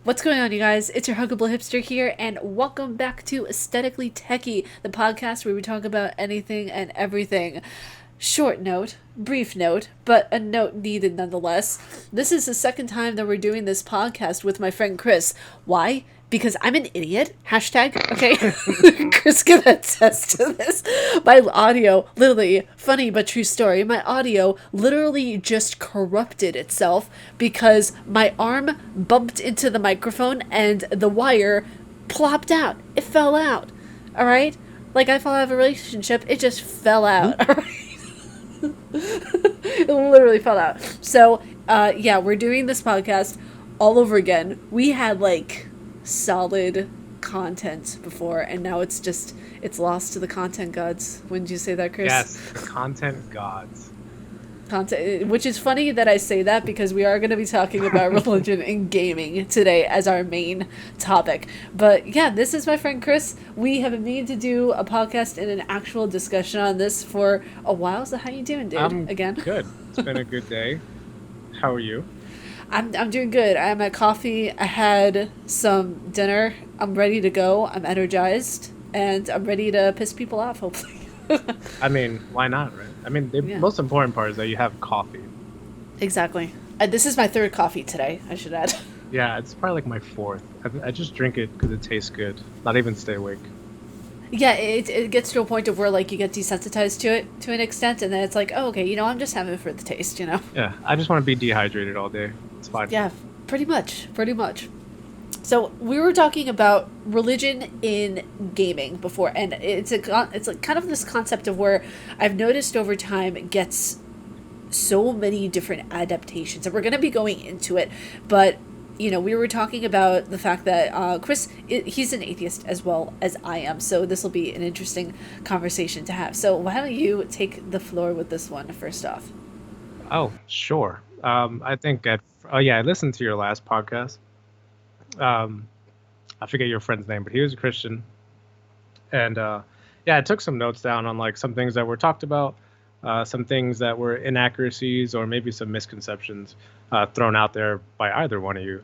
What's going on, you guys? It's your Huggable Hipster here, and welcome back to Aesthetically Techie, the podcast where we talk about anything and everything. Short note, brief note, but a note needed nonetheless. This is the second time that we're doing this podcast with my friend Chris. Why? Because I'm an idiot. Hashtag, okay? Chris can attest to this. My audio, literally, funny but true story, my audio literally just corrupted itself because my arm bumped into the microphone and the wire plopped out. It fell out. Alright? Like I fell out of a relationship, it just fell out. Alright? It literally fell out. So, yeah, we're doing this podcast all over again. We had, like, solid content before, and now it's lost to the content gods. Wouldn't you say that, Chris? Yes, the content gods. Content, which is funny that I say that because we are going to be talking about religion and gaming today as our main topic. But yeah, this is my friend Chris. We have been meaning to do a podcast and an actual discussion on this for a while. So how you doing, dude? I'm Again, good. It's been a good day. How are you? I'm doing good. I'm at coffee. I had some dinner. I'm ready to go. I'm energized, and I'm ready to piss people off, hopefully. I mean, why not, right? I mean, the most important part is that you have coffee. Exactly. This is my third coffee today, I should add. Yeah, it's probably like my fourth. I just drink it because it tastes good. Not even stay awake. Yeah, it gets to a point of where, like, you get desensitized to it to an extent, and then it's like, oh, okay, I'm just having it for the taste, Yeah, I just want to be dehydrated all day. It's fine. Yeah, pretty much. So we were talking about religion in gaming before, and it's like kind of this concept of where I've noticed over time it gets so many different adaptations, and we're going to be going into it. But we were talking about the fact that Chris, he's an atheist as well as I am, so this will be an interesting conversation to have. So why don't you take the floor with this one first off? Oh, sure. I think I listened to your last podcast. I forget your friend's name, but he was a Christian. And I took some notes down on like some things that were talked about, some things that were inaccuracies or maybe some misconceptions thrown out there by either one of you.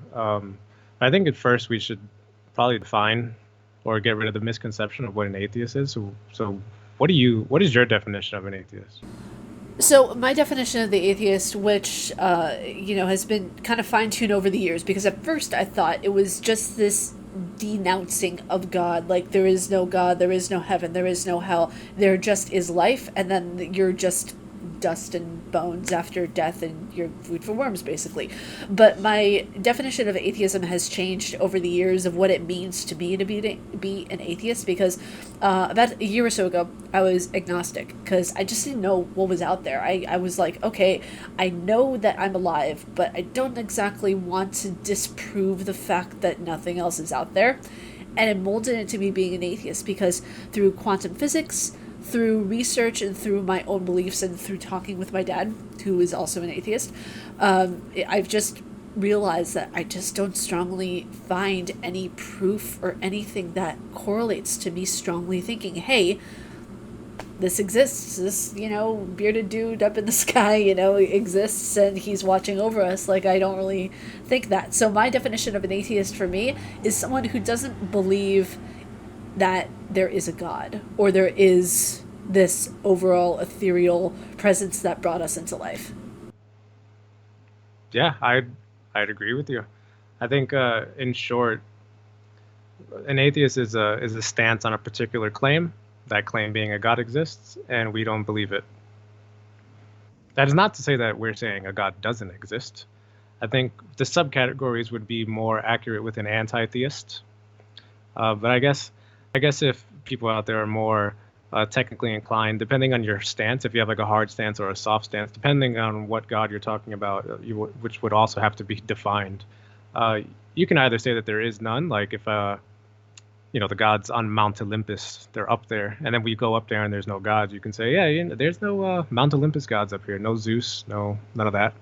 I think at first we should probably define or get rid of the misconception of what an atheist is. So what is your definition of an atheist? So my definition of the atheist, which has been kind of fine-tuned over the years, because at first I thought it was just this denouncing of God, like there is no God, there is no heaven, there is no hell, there just is life, and then you're just dust and bones after death, and you're food for worms, basically. But my definition of atheism has changed over the years of what it means to me to be an atheist, because about a year or so ago, I was agnostic, because I just didn't know what was out there. I was like, okay, I know that I'm alive, but I don't exactly want to disprove the fact that nothing else is out there. And it molded into me being an atheist, because through quantum physics, through research, and through my own beliefs, and through talking with my dad, who is also an atheist, I've just realized that I just don't strongly find any proof or anything that correlates to me strongly thinking, hey, this exists, this, bearded dude up in the sky, exists, and he's watching over us. Like, I don't really think that. So my definition of an atheist for me is someone who doesn't believe that there is a God, or there is this overall ethereal presence that brought us into life. Yeah, I'd agree with you. I think in short, an atheist is a stance on a particular claim, that claim being a God exists, and we don't believe it. That is not to say that we're saying a God doesn't exist. I think the subcategories would be more accurate with an anti-theist. But I guess if people out there are more technically inclined, depending on your stance, if you have like a hard stance or a soft stance, depending on what God you're talking about, which would also have to be defined, you can either say that there is none, like if the gods on Mount Olympus, they're up there, and then we go up there and there's no gods, you can say, yeah, there's no Mount Olympus gods up here, no Zeus, no, none of that.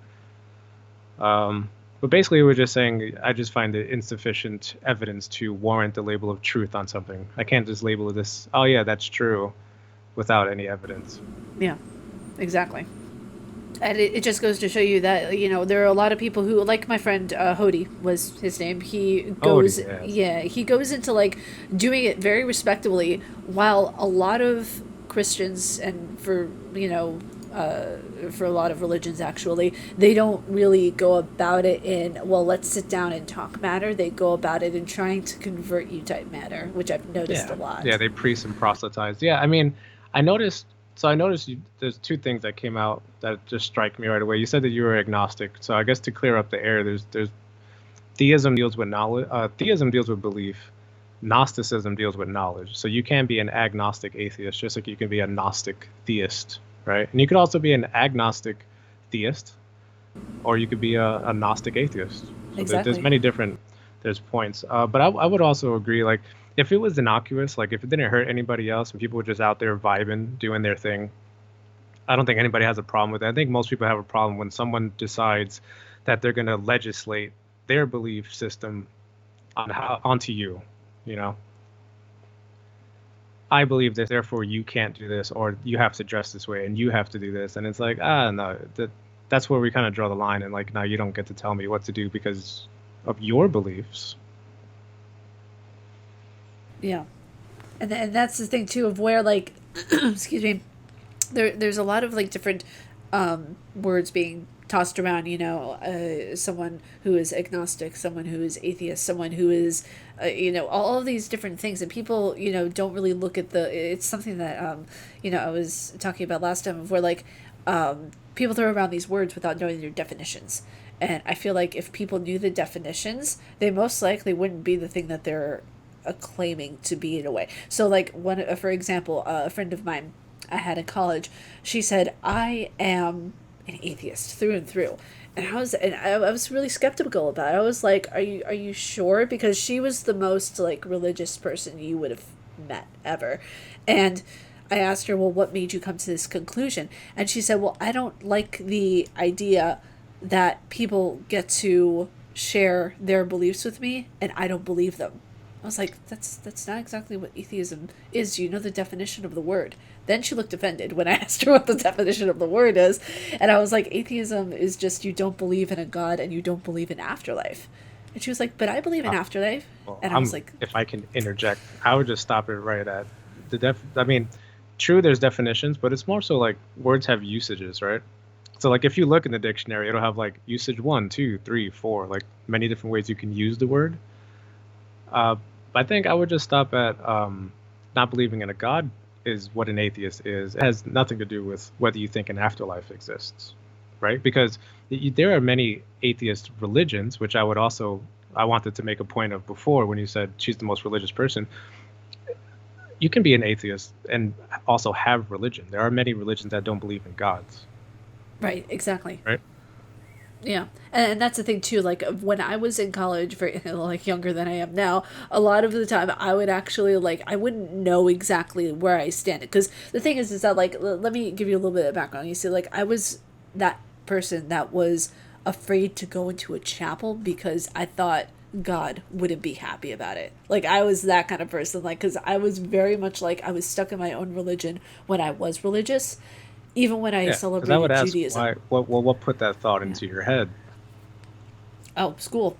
But basically, we're just saying I just find it insufficient evidence to warrant the label of truth on something. I can't just label this, oh yeah, that's true, without any evidence. Yeah, exactly. And it just goes to show you that, there are a lot of people who, like my friend Hody was his name. Oh, yes. He goes into like doing it very respectably, while a lot of Christians and for a lot of religions actually, they don't really go about it in, well, let's sit down and talk matter. They go about it in trying to convert you type matter, which I've noticed a Yeah, yeah, lot. they priest and proselytize. Yeah, I mean, I noticed. So I noticed there's two things that came out that just strike me right away. You said that you were agnostic, so I guess to clear up the air, there's theism deals with knowledge. Theism deals with belief. Gnosticism deals with knowledge. So you can be an agnostic atheist, just like you can be a gnostic theist, right? And you could also be an agnostic theist, or you could be a Gnostic atheist. So there's Exactly. many different there's points. But I would also agree, like if it was innocuous, like if it didn't hurt anybody else and people were just out there vibing, doing their thing, I don't think anybody has a problem with it. I think most people have a problem when someone decides that they're going to legislate their belief system onto you. You know, I believe this, therefore you can't do this, or you have to dress this way, and you have to do this. And it's like, no, that's where we kind of draw the line. And like, now you don't get to tell me what to do because of your beliefs. Yeah. And that's the thing too, of where like excuse me, there's a lot of like different words being tossed around. Someone who is agnostic, someone who is atheist, someone who is all of these different things, and people don't really look at the. It's something that I was talking about last time, of where like people throw around these words without knowing their definitions. And I feel like if people knew the definitions, they most likely wouldn't be the thing that they're claiming to be in a way. So, like, for example, a friend of mine I had in college, she said, "I am an atheist through and through." And I was really skeptical about it. I was like, "Are you sure?" Because she was the most like religious person you would have met ever, and I asked her, "Well, what made you come to this conclusion?" And she said, "Well, I don't like the idea that people get to share their beliefs with me, and I don't believe them." I was like, that's not exactly what atheism is. You know the definition of the word. Then she looked offended when I asked her what the definition of the word is. And I was like, atheism is just you don't believe in a God and you don't believe in afterlife. And she was like, but I believe in Uh, afterlife. well, And I was like, if I can interject, I would just stop it right at I mean, true, there's definitions, but it's more so like words have usages, right? So like if you look in the dictionary, it'll have like usage one, two, three, four, like many different ways you can use the word. Uh, I think I would just stop at not believing in a God is what an atheist is. It has nothing to do with whether you think an afterlife exists, right? Because there are many atheist religions, which I wanted to make a point of before when you said she's the most religious person. You can be an atheist and also have religion. There are many religions that don't believe in gods, right, exactly. right? Yeah, and that's the thing too. Like when I was in college, very like younger than I am now, a lot of the time I would actually like I wouldn't know exactly where I stand, because the thing is that like let me give you a little bit of background. You see, like I was that person that was afraid to go into a chapel because I thought God wouldn't be happy about it. Like I was that kind of person, like because I was very much like I was stuck in my own religion when I was religious, even when I Yeah, because I would celebrated ask why. Judaism. What put that thought Yeah. into your head? Oh, school,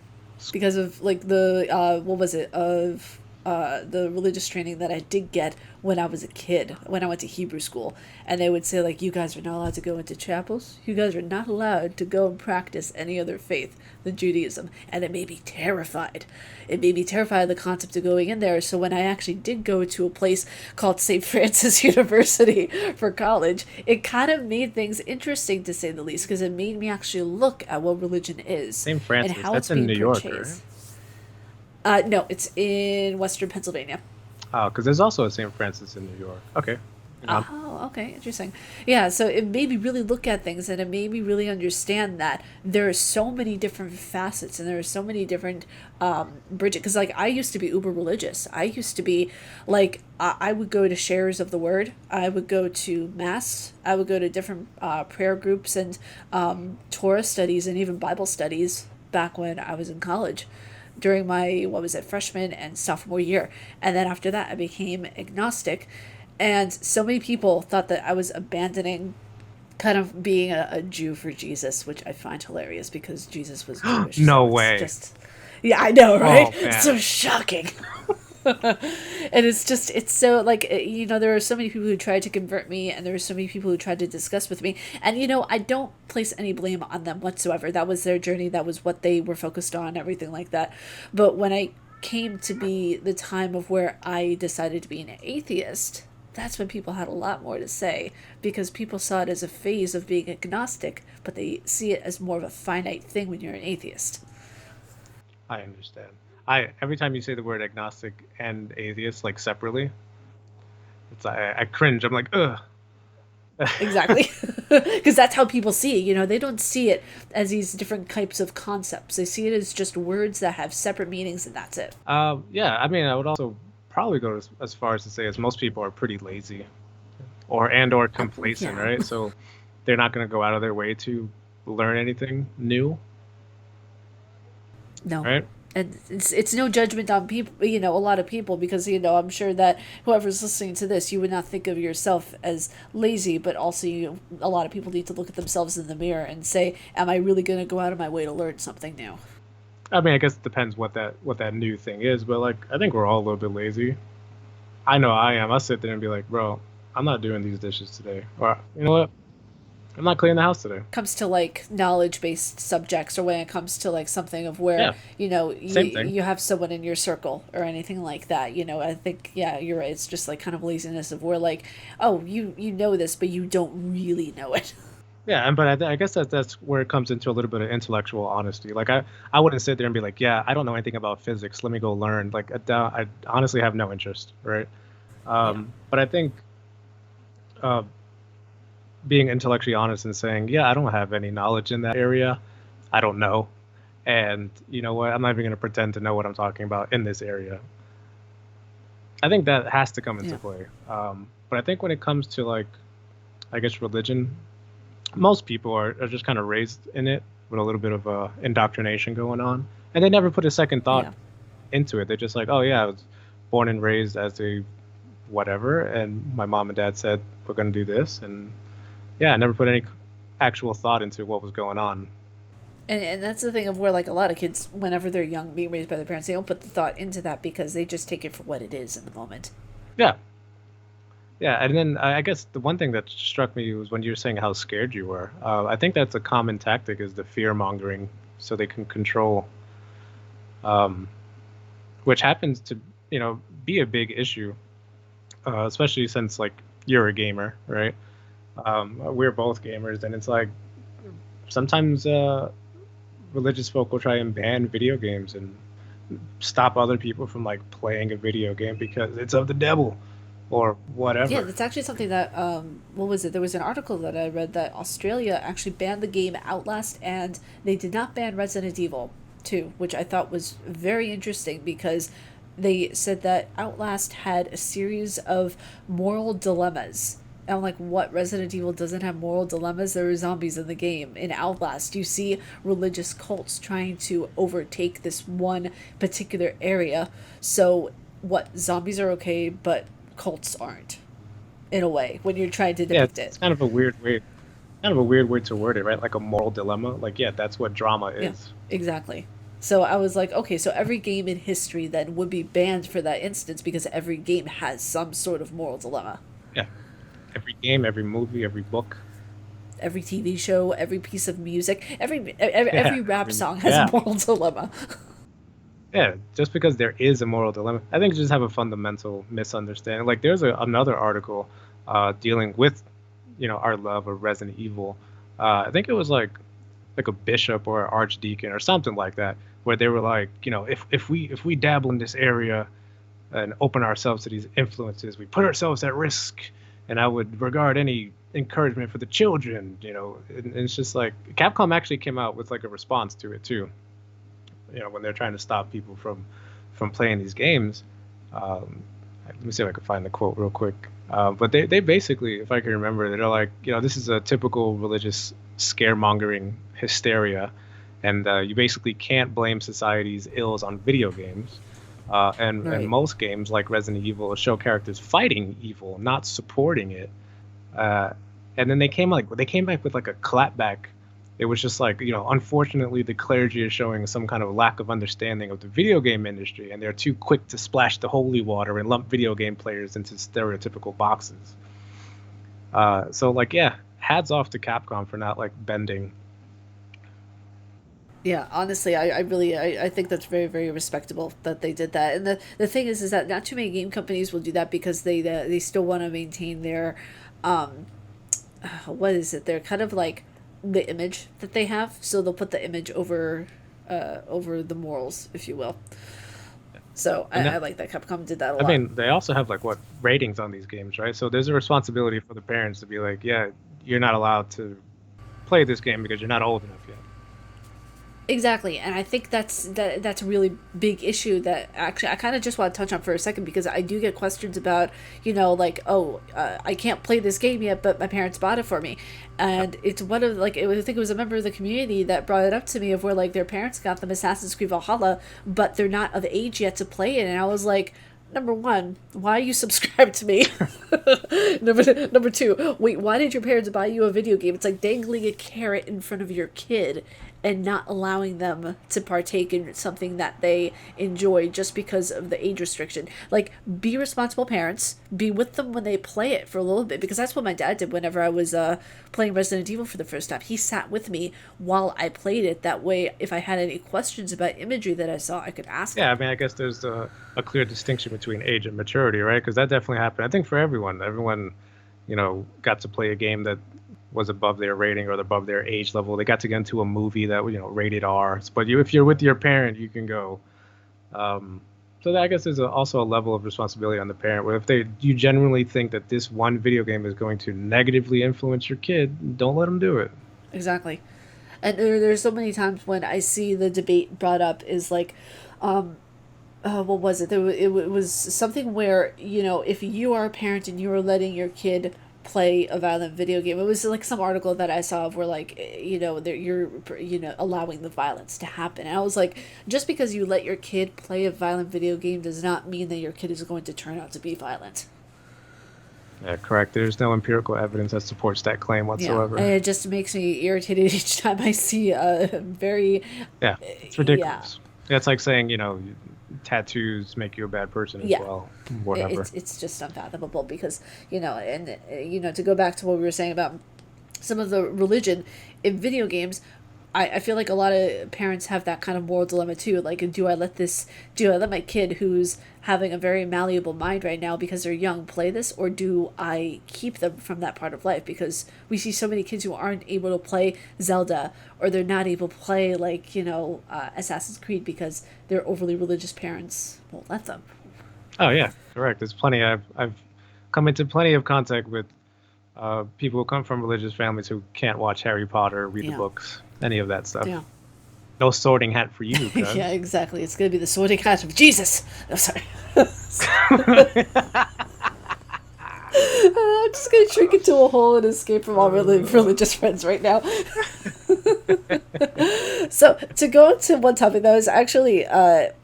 because of like the what was it of the religious training that I did get when I was a kid, when I went to Hebrew school, and they would say like, you guys are not allowed to go into chapels, you guys are not allowed to go and practice any other faith than Judaism, and it made me terrified. It made me terrified of the concept of going in there. So when I actually did go to a place called St. Francis University for college, it kind of made things interesting to say the least, because it made me actually look at what religion is St. and Francis, how that's it's in being New York, right? portrayed. No, it's in Western Pennsylvania. Oh, because there's also a St. Francis in New York. Okay. Um, Oh, okay, interesting. Yeah, so it made me really look at things, and it made me really understand that there are so many different facets and there are so many different bridges. Because, like, I used to be uber religious. I used to be, like, I would go to shares of the word, I would go to Mass, I would go to different prayer groups and Torah studies and even Bible studies back when I was in college during my what was it freshman and sophomore year. And then after that I became agnostic, and so many people thought that I was abandoning kind of being a Jew for Jesus, which I find hilarious because Jesus was Jewish. No So it's way. just, yeah, I know, right? Oh It's man. so shocking. And it's just, it's so like, there are so many people who tried to convert me, and there were so many people who tried to discuss with me. And, I don't place any blame on them whatsoever. That was their journey, that was what they were focused on, everything like that. But when I came to be the time of where I decided to be an atheist, that's when people had a lot more to say, because people saw it as a phase of being agnostic, but they see it as more of a finite thing when you're an atheist. I understand. I every time you say the word agnostic and atheist like separately, I cringe. I'm like, ugh. Exactly. Because that's how people see it. They don't see it as these different types of concepts. They see it as just words that have separate meanings, and that's it. Yeah. I mean, I would also probably go as far as to say as most people are pretty lazy, or complacent, Yeah. right? So they're not going to go out of their way to learn anything new, No. right? And it's no judgment on people, a lot of people, because, I'm sure that whoever's listening to this, you would not think of yourself as lazy, but also, a lot of people need to look at themselves in the mirror and say, am I really going to go out of my way to learn something new? I mean, I guess it depends what that new thing is, but like I think we're all a little bit lazy. I know I am. I'll sit there and be like, bro, I'm not doing these dishes today, or you know what, I'm not cleaning the house today. Comes to like knowledge based subjects, or when it comes to like something of where Yeah, same thing. you have someone in your circle or anything like that, I think, yeah, you're right, it's just like kind of laziness of where like, oh, you know this, but you don't really know it. Yeah, and but I guess that's where it comes into a little bit of intellectual honesty. Like I wouldn't sit there and be like, yeah, I don't know anything about physics. Let me go learn. Like I honestly have no interest, right? Yeah. But I think uh, being intellectually honest and saying, yeah, I don't have any knowledge in that area. I don't know. And you know what? I'm not even going to pretend to know what I'm talking about in this area. I think that has to come into Yeah. play. But I think when it comes to like, I guess religion, most people are just kind of raised in it with a little bit of indoctrination going on, and they never put a second thought Yeah. into it. They're just like, oh yeah, I was born and raised as a whatever, and my mom and dad said we're going to do this, and yeah, I never put any actual thought into what was going on. And that's the thing of where like a lot of kids, whenever they're young, being raised by their parents, they don't put the thought into that because they just take it for what it is in the moment. Yeah, yeah, and then I guess the one thing that struck me was when you were saying how scared you were. I think that's a common tactic is the fear mongering, so they can control, um, which happens to be a big issue, especially since like you're a gamer, right? We're both gamers, and it's like sometimes religious folk will try and ban video games and stop other people from like playing a video game because it's of the devil or Yeah, whatever. that's actually something that what was it? There was an article that I read that Australia actually banned the game Outlast, and they did not ban Resident Evil 2, which I thought was very interesting because they said that Outlast had a series of moral dilemmas. And I'm like, what? Resident Evil doesn't have moral dilemmas? There are zombies in the game. In Outlast, you see religious cults trying to overtake this one particular area. So, what? Zombies are okay, but cults aren't, in a way, when you're trying to Yeah, depict it's it. kind of a weird way to word it, right? Like a moral dilemma. Like, yeah, that's what drama Yeah, is. exactly. So I was like, okay, so every game in history then would be banned for that instance because every game has some sort of moral dilemma. Yeah, every game, every movie, every book. Every TV show, every piece of music, every Yeah, rap song has a yeah, moral dilemma. yeah. Just because there is a moral dilemma, I think you just have a fundamental misunderstanding. Like, there's another article dealing with, our love of Resident Evil. I think it was like a bishop or an archdeacon or something like that, where they were like, if we dabble in this area and open ourselves to these influences, we put ourselves at risk, and I would regard any encouragement for the children, and it's just like Capcom actually came out with like a response to it too, when they're trying to stop people from playing these games. Um, Let me see if I can find the quote real quick. But they basically, if I can remember, they're like, this is a typical religious scaremongering hysteria, and you basically can't blame society's ills on video games. And Right. most games like Resident Evil show characters fighting evil, not supporting it. Uh, And then they came back with like a clapback. It was just like, unfortunately, the clergy is showing some kind of lack of understanding of the video game industry, and they're too quick to splash the holy water and lump video game players into stereotypical boxes. So, like, yeah, hats off to Capcom for not, like, bending. Yeah, honestly, I think that's very, very respectable that they did that. And the thing is that not too many game companies will do that because they still want to maintain their, what is it? They're kind of like the image that they have, so they'll put the image over the morals, if you will. So I like that Capcom did that a lot. I mean, they also have like ratings on these games, right? So there's a responsibility for the parents to be like, yeah, you're not allowed to play this game because you're not old enough yet. Exactly, and I think that's a really big issue that actually I kind of just want to touch on for a second, because I do get questions about, like, I can't play this game yet, but my parents bought it for me, and it's one of, like, I think it was a member of the community that brought it up to me, of where, like, their parents got them Assassin's Creed Valhalla, but they're not of age yet to play it, and I was like, number one, why are you subscribed to me? number two, wait, why did your parents buy you a video game? It's like dangling a carrot in front of your kid and not allowing them to partake in something that they enjoy just because of the age restriction. Like, be responsible parents. Be with them when they play it for a little bit, because that's what my dad did whenever I was playing Resident Evil for the first time. He sat with me while I played it. That way, if I had any questions about imagery that I saw, I could ask him. Yeah, I mean, I guess there's a clear distinction between age and maturity, right? Because that definitely happened. I think for everyone, got to play a game that was above their rating or above their age level. They got to get into a movie that, rated R. But if you're with your parent, you can go. So I guess there's also a level of responsibility on the parent, where if you genuinely think that this one video game is going to negatively influence your kid, don't let them do it. Exactly. And there's so many times when I see the debate brought up is like, what was it? It was something where, if you are a parent and you are letting your kid play a violent video game, it was like some article that I saw of where, like, you're allowing the violence to happen. And I was like, just because you let your kid play a violent video game does not mean that your kid is going to turn out to be violent. Yeah, correct. There's no empirical evidence that supports that claim whatsoever. Yeah, and it just makes me irritated each time I see a very... Yeah, it's ridiculous. Yeah, it's like saying, tattoos make you a bad person as well. Whatever. It's just unfathomable, because, to go back to what we were saying about some of the religion in video games, I feel like a lot of parents have that kind of moral dilemma too. Like, do I let my kid, who's having a very malleable mind right now because they're young, play this, or do I keep them from that part of life? Because we see so many kids who aren't able to play Zelda, or they're not able to play, like, Assassin's Creed because their overly religious parents won't let them. Oh yeah, correct. There's plenty. I've come into plenty of contact with people who come from religious families who can't watch Harry Potter, read the books, any of that stuff. Yeah. No sorting hat for you, cuz. Yeah, exactly. It's going to be the sorting hat of Jesus. Oh, sorry. I'm just going to shrink into a hole and escape from all religious friends right now. So, to go into one topic that I was actually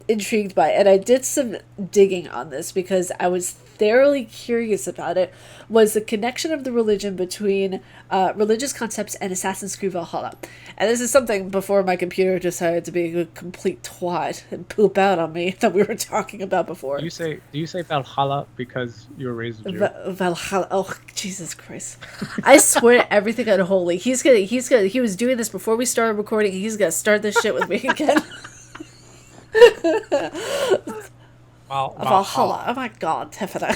intrigued by, and I did some digging on this because I was thoroughly curious about it, was the connection of the religion between religious concepts and Assassin's Creed Valhalla. And this is something before my computer decided to be a complete twat and poop out on me that we were talking about before. Do you say Valhalla because you were raised a Jew? Valhalla. Oh, Jesus Christ. I swear everything unholy. He was doing this before we started recording. He's gonna start this shit with me again. Valhalla. Oh my God, Tiffany.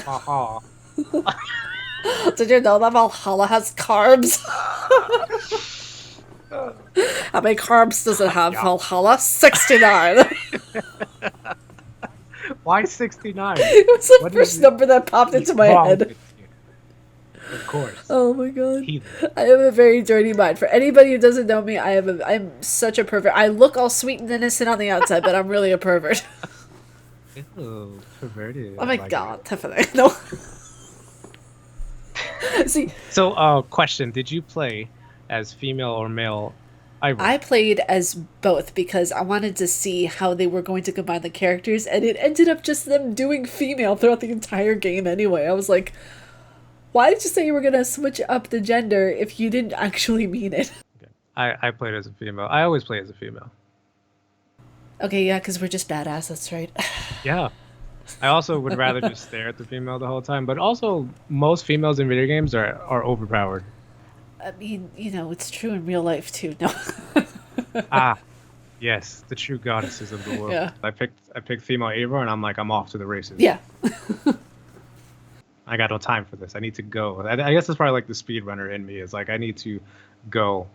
Did you know that Valhalla has carbs? How many carbs does it have, Valhalla? 69. Why 69? It was the first number that popped into my head. Of course. Oh my God. I have a very dirty mind. For anybody who doesn't know me, I'm such a pervert. I look all sweet and innocent on the outside, but I'm really a pervert. Ew, perverted. Oh my God, Tiffany. No. See. So, question: did you play as female or male? I played as both because I wanted to see how they were going to combine the characters, and it ended up just them doing female throughout the entire game anyway. I was like, Why did you say you were gonna switch up the gender if you didn't actually mean it? Okay. I played as a female. I always play as a female. Okay, yeah, because we're just badass. That's right. Yeah. I also would rather just stare at the female the whole time, but also most females in video games are overpowered. I mean, it's true in real life too. No. Ah, yes, the true goddesses of the world. Yeah. I picked female Eivor, and I'm like, I'm off to the races. Yeah. I got no time for this. I need to go. I guess it's probably like the speed runner in me is like I need to go.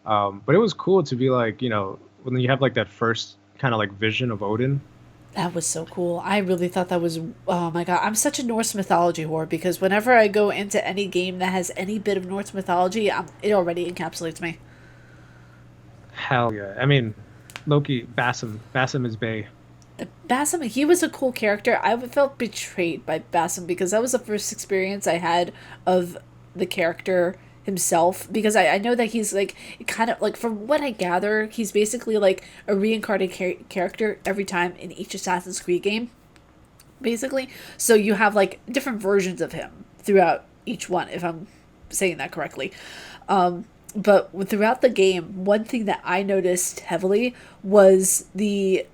But it was cool to be like, when you have like that first kind of like vision of Odin. That was so cool. I really thought that was. Oh my god. I'm such a Norse mythology whore because whenever I go into any game that has any bit of Norse mythology, it already encapsulates me. Hell yeah. I mean, Loki, Bassam is Bay. Bassam, he was a cool character. I felt betrayed by Bassam because that was the first experience I had of the character himself. Because I know that he's like, kind of like, from what I gather, he's basically like a reincarnated character every time in each Assassin's Creed game, basically. So you have like different versions of him throughout each one, if I'm saying that correctly. But throughout the game, one thing that I noticed heavily was the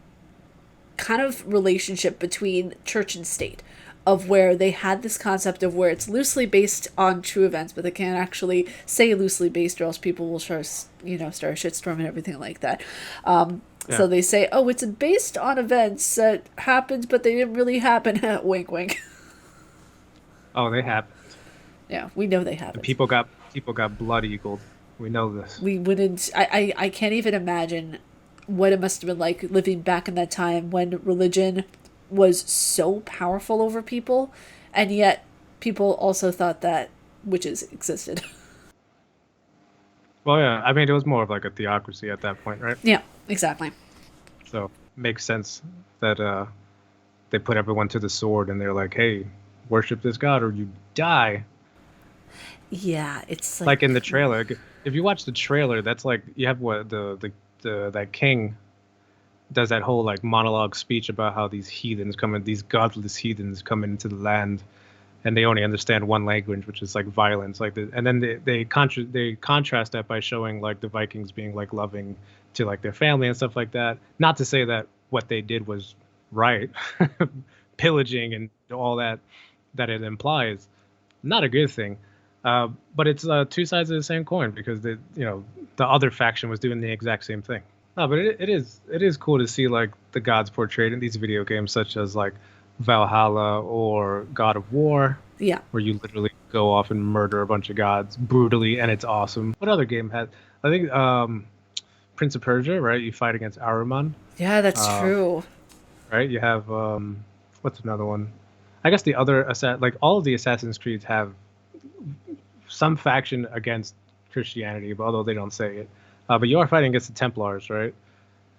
kind of relationship between church and state, of where they had this concept of where it's loosely based on true events, but they can't actually say loosely based or else people will start a shitstorm and everything like that. So they say, oh, it's based on events that happened, but they didn't really happen. Wink, wink. Oh, they happened. Yeah, we know they happened. And people got blood eagled. We know this. We wouldn't. I can't even imagine what it must have been like living back in that time when religion was so powerful over people, and yet people also thought that witches existed. Well, yeah. I mean, it was more of like a theocracy at that point, right? Yeah, exactly. So makes sense that they put everyone to the sword, and they're like, "Hey, worship this god, or you die." Yeah, it's Like in the trailer. If you watch the trailer, that's like you have what the that king does that whole like monologue speech about how these godless heathens come into the land, and they only understand one language, which is like violence, and then they contrast that by showing like the Vikings being like loving to like their family and stuff like that. Not to say that what they did was right, pillaging and all that it implies, not a good thing. But it's two sides of the same coin because the other faction was doing the exact same thing. No, but it is cool to see like the gods portrayed in these video games, such as like Valhalla or God of War. Yeah. Where you literally go off and murder a bunch of gods brutally, and it's awesome. What other game had? I think Prince of Persia, right? You fight against Ahriman. Yeah, that's true. Right? You have what's another one? I guess the other like all of the Assassin's Creeds have some faction against Christianity, but although they don't say it. But you are fighting against the Templars, right?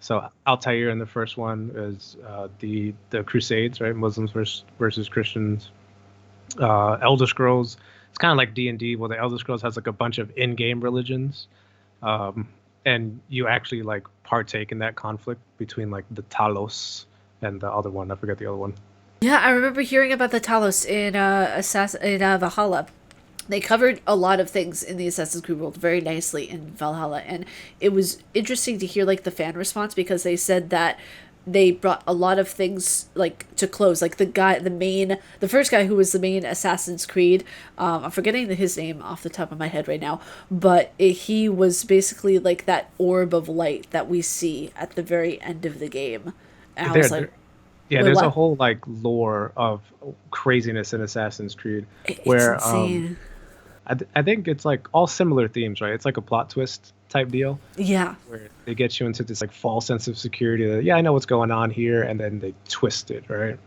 So Altair in the first one is the Crusades, right? Muslims versus Christians. Elder Scrolls, it's kind of like D&D. Well, the Elder Scrolls has like a bunch of in-game religions, and you actually like partake in that conflict between like the Talos and the other one. I forget the other one. Yeah, I remember hearing about the Talos in Valhalla. They covered a lot of things in the Assassin's Creed world very nicely in Valhalla, and it was interesting to hear like the fan response because they said that they brought a lot of things like to close. Like the first guy who was the main Assassin's Creed, I'm forgetting his name off the top of my head right now, but he was basically like that orb of light that we see at the very end of the game. And I was like, yeah, there's a whole like lore of craziness in Assassin's Creed where insane. I think it's like all similar themes, right? It's like a plot twist type deal. Yeah. Where they get you into this like false sense of security that, yeah, I know what's going on here, and then they twist it, right?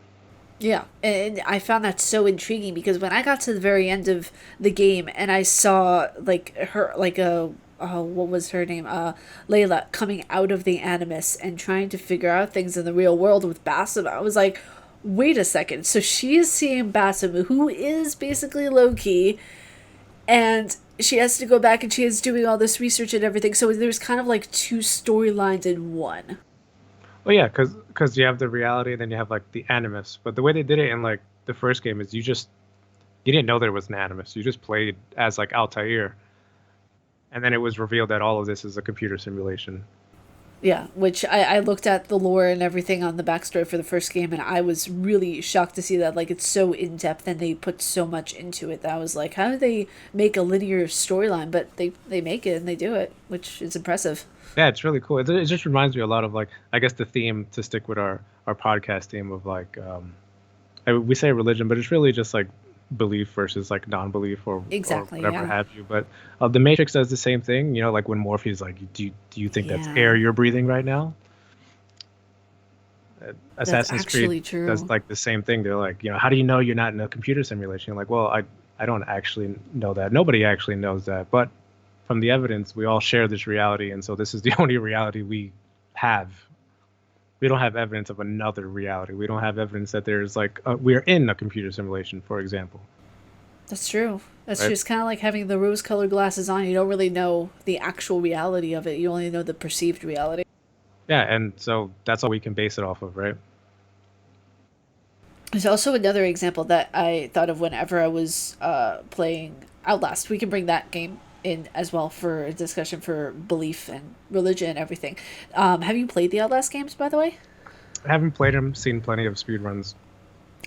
Yeah, and I found that so intriguing because when I got to the very end of the game and I saw like her, like what was her name? Layla coming out of the Animus and trying to figure out things in the real world with Bassam, I was like, wait a second. So she is seeing Bassam, who is basically Loki, and she has to go back and she is doing all this research and everything. So there's kind of like two storylines in one. Well, yeah, because you have the reality and then you have like the Animus. But the way they did it in like the first game is You didn't know there was an animus. You just played as like Altair, and then it was revealed that all of this is a computer simulation. Yeah, which I looked at the lore and everything on the backstory for the first game, and I was really shocked to see that, like, it's so in depth and they put so much into it that I was like, how do they make a linear storyline? But they make it and they do it, which is impressive. Yeah, it's really cool. It just reminds me a lot of like, I guess the theme, to stick with our podcast theme of like, we say religion, but it's really just like belief versus like non-belief or Exactly, whatever yeah. have you. But the Matrix does the same thing. You know, like when Morpheus like, do you think that's Yeah, air you're breathing right now? that's Assassin's Creed actually does true. like the same thing. They're like, how do you know you're not in a computer simulation? You're like, well, I don't actually know that. Nobody actually knows that. But from the evidence, we all share this reality, and so this is the only reality we have. We don't have evidence of another reality. We don't have evidence that there's like we're in a computer simulation, for example, That's true. That's right? true. It's kind of like having the rose colored glasses on. You don't really know the actual reality of it, you only know the perceived reality. Yeah, and so that's all we can base it off of, right? There's also another example that I thought of whenever I was playing Outlast. We can bring that game in as well for a discussion for belief and religion and everything. Have you played the Outlast games, by the way? I haven't played them, seen plenty of speed runs.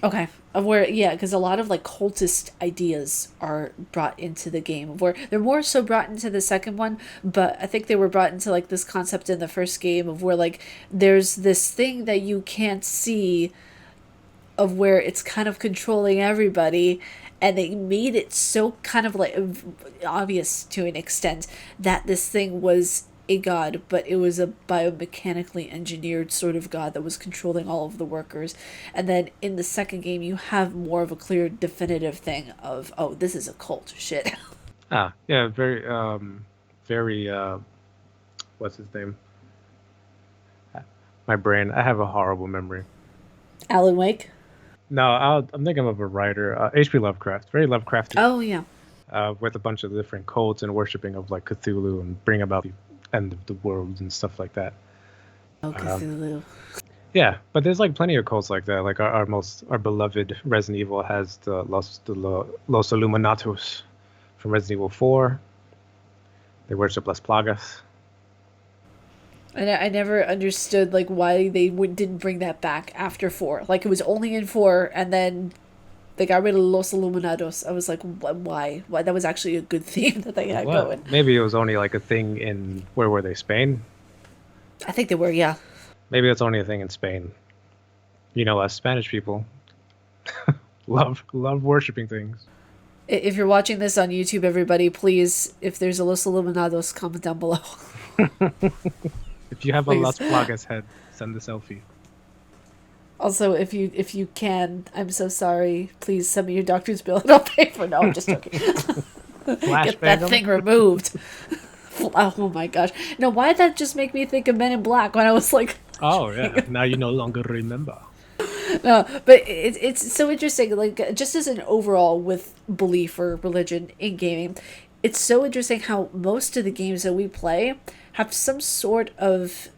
Okay. Of where, yeah, because a lot of like cultist ideas are brought into the game. Of where they're more so brought into the second one, but I think they were brought into like this concept in the first game of where like there's this thing that you can't see, of where it's kind of controlling everybody, and they made it so kind of like obvious to an extent that this thing was a god, but it was a biomechanically engineered sort of god that was controlling all of the workers. And then in the second game you have more of a clear definitive thing of, oh, this is a cult shit. Ah, yeah, very what's his name? My brain. I have a horrible memory. Alan Wake. No, I'm thinking of a writer, H.P. Lovecraft. Very Lovecraftian, Oh yeah. with a bunch of different cults and worshiping of like Cthulhu and bring about the end of the world and stuff like that. Oh, Um, Cthulhu. yeah, but there's like plenty of cults like that. Like our beloved Resident Evil has Los Illuminatus from Resident Evil 4. They worship Las Plagas. And I never understood like why they didn't bring that back after four. Like it was only in four, and then they got rid of Los Illuminados. I was like, why? Why? That was actually a good theme that they had What? going. Maybe it was only like a thing in where were they? Spain? I think they were, yeah. Maybe it's only a thing in Spain. You know, us Spanish people love worshiping things. If you're watching this on YouTube, everybody, please, if there's a Los Illuminados, comment down below. If you have a Please. Las Plagas head, send the selfie. Also, if you can, I'm so sorry. Please send me your doctor's bill and I'll pay for it. No, I'm just joking. Get Flashbang that them. thing removed. Oh my gosh. No, why did that just make me think of Men in Black when I was like, Oh yeah, now you no longer remember. no, but it's so interesting. Like just as an overall with belief or religion in gaming, it's so interesting how most of the games that we play have some sort of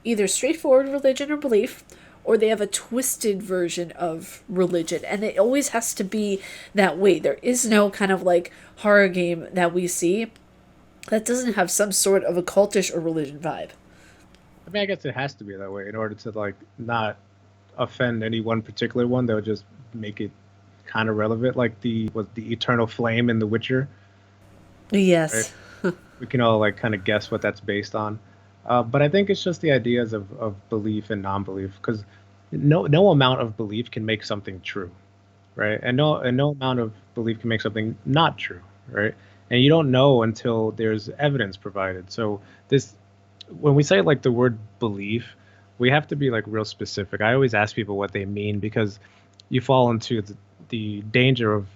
either straightforward religion or belief, or they have a twisted version of religion, and it always has to be that way. There is no kind of like horror game that we see that doesn't have some sort of a cultish or religion vibe. I mean, I guess it has to be that way in order to like not offend any one particular one. They'll just make it kind of relevant, like the eternal flame in The Witcher, right? Yes. We can all like kind of guess what that's based on. But I think it's just the ideas of belief and non-belief, because no amount of belief can make something true, right? And no amount of belief can make something not true, right? And you don't know until there's evidence provided. So this, when we say like the word belief, we have to be like real specific. I always ask people what they mean, because you fall into the danger of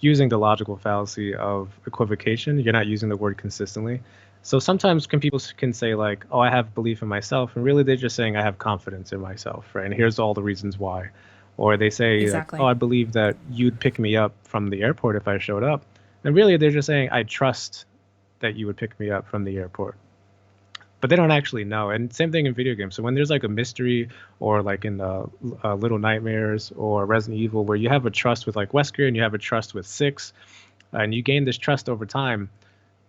using the logical fallacy of equivocation. You're not using the word consistently. So sometimes people can say like, "Oh, I have belief in myself," and really they're just saying, "I have confidence in myself," right? And here's all the reasons why. Or they say like, "Oh, Exactly. I believe that you'd pick me up from the airport if I showed up," and really they're just saying, "I trust that you would pick me up from the airport." but they don't actually know. And same thing in video games. So when there's like a mystery, or like in Little Nightmares or Resident Evil, where you have a trust with like Wesker and you have a trust with Six, and you gain this trust over time,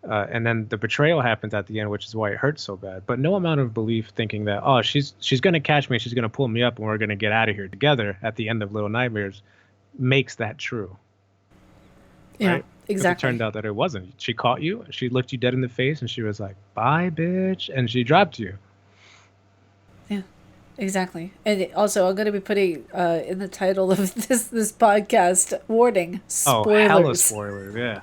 and then the betrayal happens at the end, which is why it hurts so bad. But no amount of belief thinking that, oh, she's gonna catch me, she's gonna pull me up, and we're gonna get out of here together at the end of Little Nightmares makes that true. Yeah, right? exactly. It turned out that it wasn't. She caught you, she looked you dead in the face, and she was like, "Bye, bitch," and she dropped you. Yeah, exactly. And also, I'm going to be putting in the title of this podcast, warning, Oh, hella spoilers. spoilers, yeah.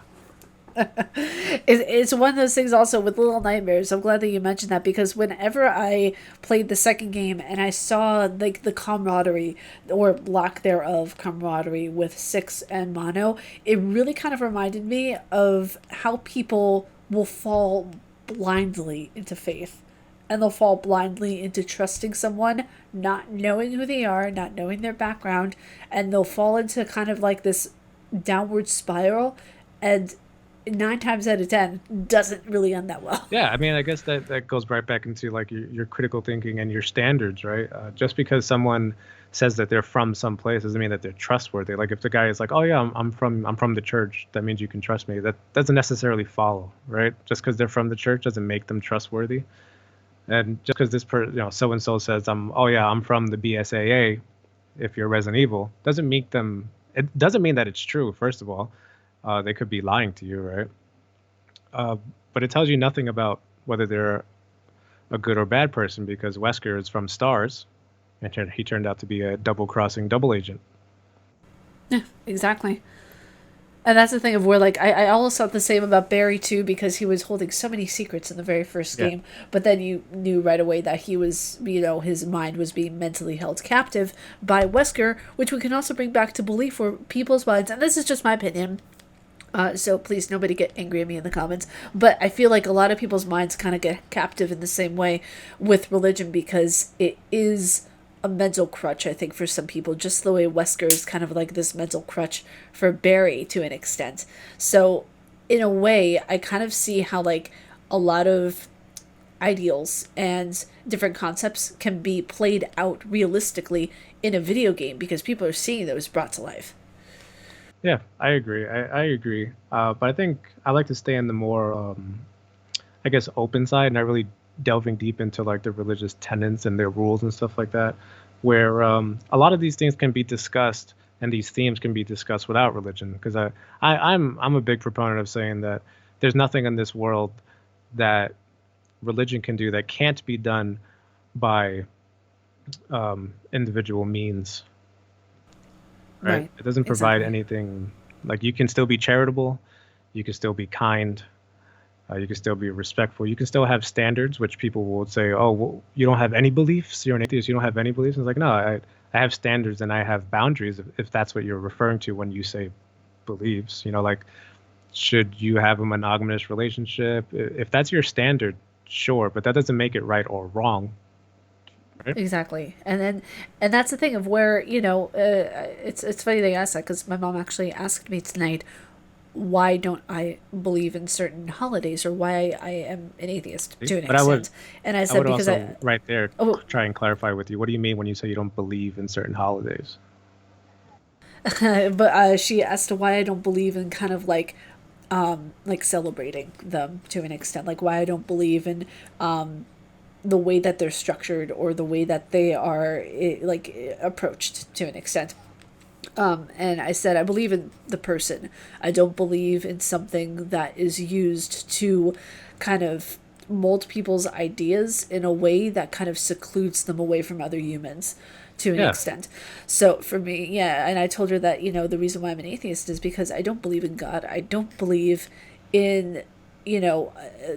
It's one of those things also with Little Nightmares. I'm glad that you mentioned that, because whenever I played the second game and I saw like the camaraderie or lack thereof camaraderie with Six and Mono, it really kind of reminded me of how people will fall blindly into faith, and they'll fall blindly into trusting someone, not knowing who they are, not knowing their background, and they'll fall into kind of like this downward spiral, and 9 times out of 10 doesn't really end that well. Yeah, I mean, I guess that goes right back into like your critical thinking and your standards, right? Just because someone says that they're from some place doesn't mean that they're trustworthy. Like if the guy is like, "Oh yeah, I'm from the church," that means you can trust me. That doesn't necessarily follow, right? Just because they're from the church doesn't make them trustworthy. And just because so and so says, "Oh yeah, I'm from the BSAA," if you're Resident Evil, doesn't make them. It doesn't mean that it's true. First of all, they could be lying to you, right? Uh, but it tells you nothing about whether they're a good or bad person, because Wesker is from Stars, and he turned out to be a double-crossing double agent. Yeah, exactly. And that's the thing of where, like, I almost thought the same about Barry, too, because he was holding so many secrets in the very first Yeah. game. But then you knew right away that he was, his mind was being mentally held captive by Wesker, which we can also bring back to belief for people's minds. And this is just my opinion. So please, nobody get angry at me in the comments. But I feel like a lot of people's minds kind of get captive in the same way with religion, because it is a mental crutch, I think, for some people, just the way Wesker is kind of like this mental crutch for Barry to an extent. So, in a way, I kind of see how, like, a lot of ideals and different concepts can be played out realistically in a video game, because people are seeing those brought to life. Yeah, I agree. I agree. But I think I like to stay in the more, I guess, open side, not really delving deep into like the religious tenets and their rules and stuff like that, where a lot of these things can be discussed and these themes can be discussed without religion. Because I'm a big proponent of saying that there's nothing in this world that religion can do that can't be done by individual means. Right? It doesn't provide Exactly. anything. Like you can still be charitable, you can still be kind, you can still be respectful, you can still have standards, which people will say, "Oh, well, you don't have any beliefs. You're an atheist. You don't have any beliefs." And it's like, no, I have standards and I have boundaries. If that's what you're referring to when you say beliefs, like should you have a monogamous relationship? If that's your standard, sure, but that doesn't make it right or wrong. Right? Exactly, and that's the thing of where it's funny they asked that, because my mom actually asked me tonight, why don't I believe in certain holidays, or why I am an atheist to an But I would extent, and I I said would because also right there oh, try and clarify with you. What do you mean when you say you don't believe in certain holidays? but she asked why I don't believe in kind of like celebrating them to an extent, like why I don't believe in the way that they're structured, or the way that they are approached to an extent. And I said, I believe in the person. I don't believe in something that is used to kind of mold people's ideas in a way that kind of secludes them away from other humans to an Yeah, extent. So for me, yeah, and I told her that, the reason why I'm an atheist is because I don't believe in God. I don't believe in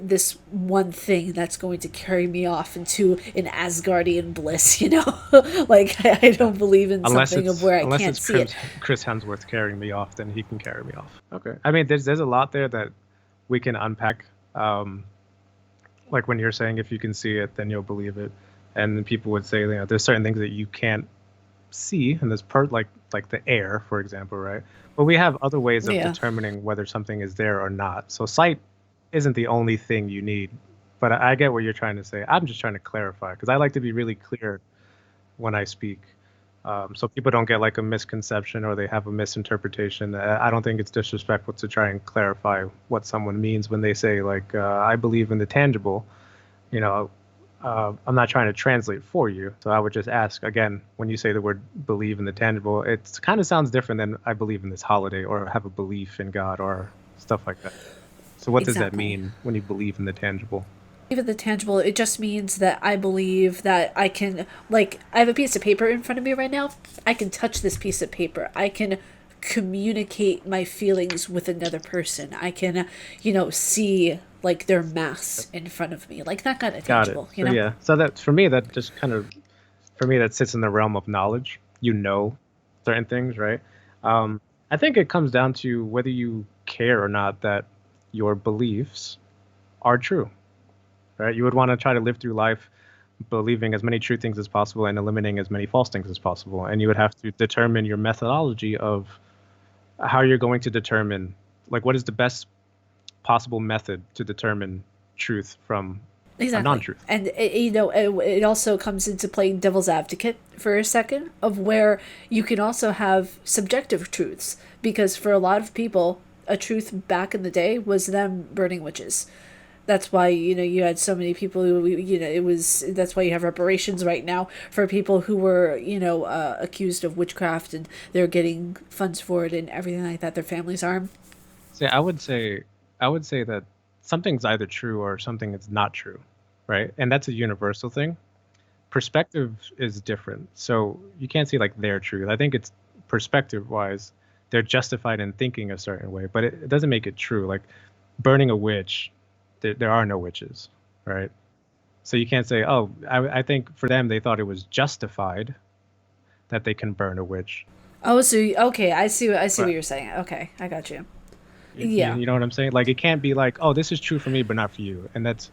this one thing that's going to carry me off into an Asgardian bliss, like I yeah. don't believe in Unless something of it's where I unless can't it's see it. Chris Hemsworth carrying me off, then he can carry me off. Okay. I mean, there's a lot there that we can unpack. Um, like when you're saying if you can see it, then you'll believe it, and then people would say, there's certain things that you can't see, and there's part like the air, for example, right? But we have other ways of Yeah. determining whether something is there or not. So sight isn't the only thing you need, but I get what you're trying to say. I'm just trying to clarify because I like to be really clear when I speak, so people don't get like a misconception or they have a misinterpretation. I don't think it's disrespectful to try and clarify what someone means when they say like I believe in the tangible. You know, I'm not trying to translate for you, so I would just ask again when you say the word believe in the tangible, it kind of sounds different than I believe in this holiday or have a belief in God or stuff like that. So what does that Exactly. mean when you believe in the tangible? Even the tangible, it just means that I believe that I can, like, I have a piece of paper in front of me right now. I can touch this piece of paper. I can communicate my feelings with another person. I can, see, like, their mass in front of me. Like, that kind of Got it. tangible, you So know? yeah, so that for me that just kind of for me that sits in the realm of knowledge. You know certain things, right? I think it comes down to whether you care or not that your beliefs are true, right? You would want to try to live through life believing as many true things as possible and eliminating as many false things as possible. And you would have to determine your methodology of how you're going to determine, like, what is the best possible method to determine truth from a Exactly. non-truth. And it also comes into playing devil's advocate for a second of where you can also have subjective truths because for a lot of people a truth back in the day was them burning witches. That's why you had so many people who it was that's why you have reparations right now for people who were accused of witchcraft and they're getting funds for it and everything like that, their families are. See, I would say that something's either true or something is not true, right? And that's a universal thing. Perspective is different. So you can't see like their truth. I think it's perspective wise, they're justified in thinking a certain way, but it doesn't make it true. Like burning a witch, there are no witches, right? So you can't say, oh, I think for them they thought it was justified that they can burn a witch. Oh, so okay, I see what But you're saying. Okay, I got you. you, you Yeah. you know what I'm saying? Like it can't be like, oh, this is true for me, but not for you. And that's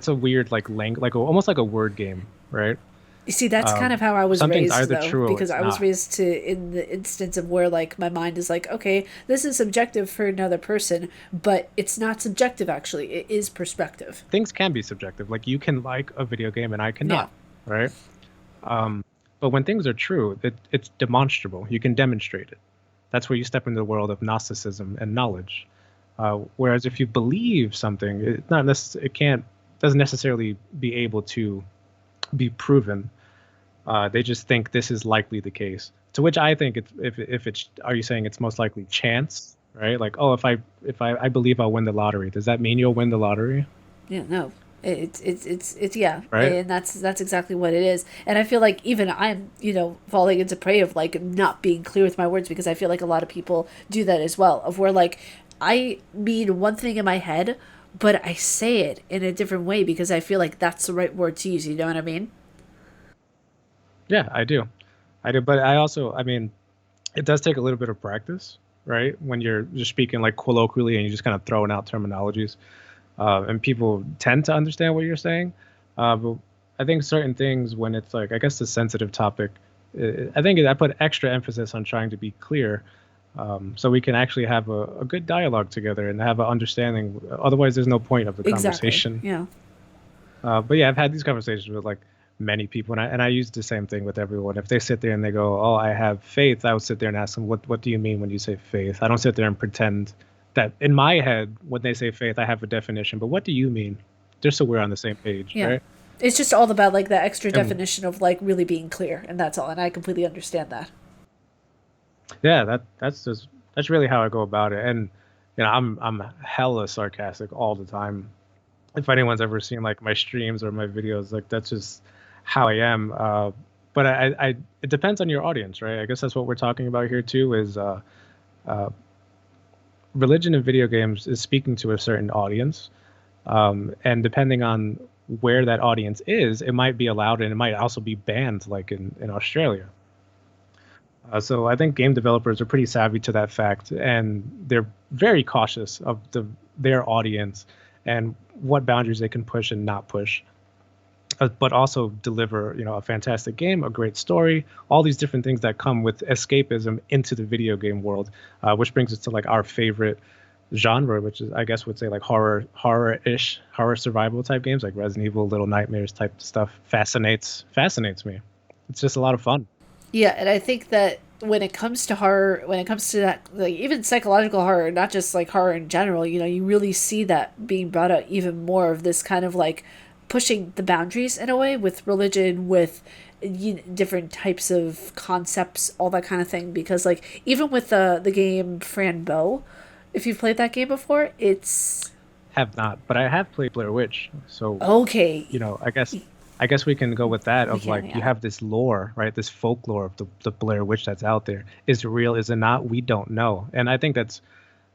a weird like almost like a word game, right? You see, that's kind of how I was Something's raised, either though, true or because it's I was not. raised to in the instance of where like my mind is like, okay, this is subjective for another person, but it's not subjective. Actually, it is perspective. Things can be subjective. Like you can like a video game and I Yeah, cannot, right? Um, but when things are true, it's demonstrable. You can demonstrate it. That's where you step into the world of Gnosticism and knowledge. Whereas if you believe something, it can't doesn't necessarily be able to be proven. They just think this is likely the case. To which I think it's if it's are you saying it's most likely chance, right? Like, oh, if I believe I'll win the lottery, does that mean you'll win the lottery, yeah, no, it's yeah, right? and that's exactly what it is. And I feel like even I'm falling into prey of like not being clear with my words because I feel like a lot of people do that as well. Of where like I mean one thing in my head, but I say it in a different way because I feel like that's the right word to use. You know what I mean? Yeah, I do. I do, but I mean, it does take a little bit of practice, right? When you're just speaking like colloquially and you're just kind of throwing out terminologies, and people tend to understand what you're saying. But I think certain things, when it's like, I guess, a sensitive topic, I think I put extra emphasis on trying to be clear, so we can actually have a good dialogue together and have an understanding. Otherwise, there's no point of the Exactly. conversation. Yeah. But yeah, I've had these conversations with like many people, and I use the same thing with everyone. If they sit there and they go, "Oh, I have faith," I would sit there and ask them, "What do you mean when you say faith?" I don't sit there and pretend that in my head when they say faith, I have a definition. But what do you mean? Just so we're on the same page, Yeah. right? It's just all about like that extra And definition of like really being clear, and that's all. And I completely understand that. yeah, that's really how I go about it. And I'm hella sarcastic all the time. If anyone's ever seen like my streams or my videos, like that's just how I am. But it depends on your audience, right? I guess that's what we're talking about here too. Is uh, religion in video games is speaking to a certain audience, and depending on where that audience is, it might be allowed and it might also be banned, like in Australia. So I think game developers are pretty savvy to that fact, and they're very cautious of their audience and what boundaries they can push and not push, but also deliver a fantastic game, a great story, all these different things that come with escapism into the video game world, which brings us to like our favorite genre, which is I guess would say like horror-ish, horror survival type games like Resident Evil, Little Nightmares type stuff fascinates me. It's just a lot of fun. Yeah, and I think that when it comes to horror, when it comes to that, like even psychological horror, not just like horror in general, you really see that being brought out even more of this kind of like pushing the boundaries in a way with religion, with different types of concepts, all that kind of thing. Because like even with the game Fran Bow, if you've played that game before, it's Have not, but I have played Blair Witch, so okay. I guess we can go with that We of can, like you yeah. have this lore, right? This folklore of the Blair Witch that's out there. Is it real? Is it not? We don't know. And I think that's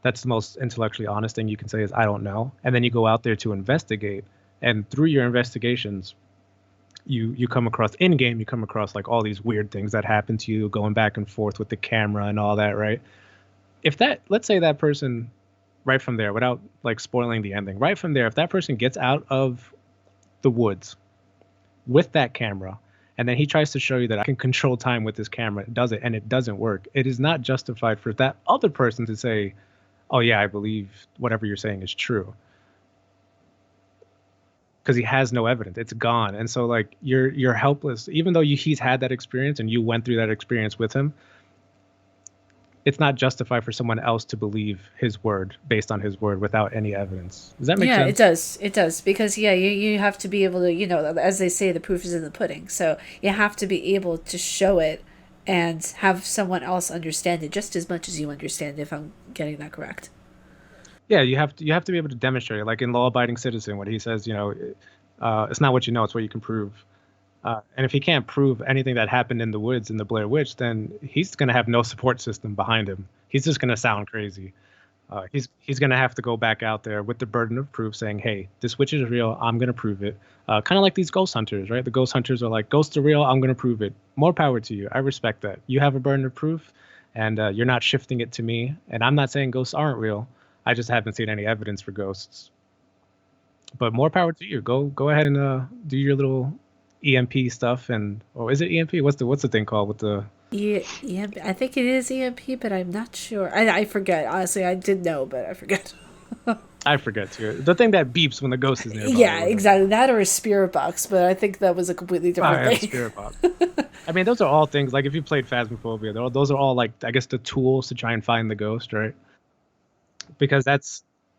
the most intellectually honest thing you can say is I don't know. And then you go out there to investigate, and through your investigations, you come across in game, you come across like all these weird things that happen to you, going back and forth with the camera and all that, right? If that, let's say that person, right from there, without like spoiling the ending, right from there, if that person gets out of the woods with that camera, and then he tries to show you that I can control time with this camera, it does it, and it doesn't work. It is not justified for that other person to say, "Oh yeah, I believe whatever you're saying is true," because he has no evidence. It's gone, and so like you're helpless. Even though he's had that experience and you went through that experience with him, it's not justified for someone else to believe his word based on his word without any evidence. Does that make Yeah, it sense? does. It does. Because, yeah, you have to be able to, as they say, the proof is in the pudding. So you have to be able to show it and have someone else understand it just as much as you understand it, if I'm getting that correct. Yeah, you have to be able to demonstrate it. Like in Law Abiding Citizen, when he says, it's not what you know, it's what you can prove. And if he can't prove anything that happened in the woods in the Blair Witch, then he's going to have no support system behind him. He's just going to sound crazy. He's going to have to go back out there with the burden of proof, saying, "Hey, this witch is real. I'm going to prove it." Kind of like these ghost hunters, right? The ghost hunters are like, "Ghosts are real. I'm going to prove it." More power to you. I respect that. You have a burden of proof, and you're not shifting it to me. And I'm not saying ghosts aren't real. I just haven't seen any evidence for ghosts. But more power to you. Go ahead and do your little EMP stuff. And or is it EMP? What's the thing called with the? Yeah, yeah, I think it is EMP, but I'm not sure. I forget. Honestly, I did know, but I forget. I forget too. The thing that beeps when the ghost is nearby or Yeah, whatever. exactly. That or a spirit box, but I think that was a completely Oh, different yeah, the thing. spirit box. I mean, those are all things like if you played Phasmophobia, those are all like I guess the tools to try and find the ghost, right? Because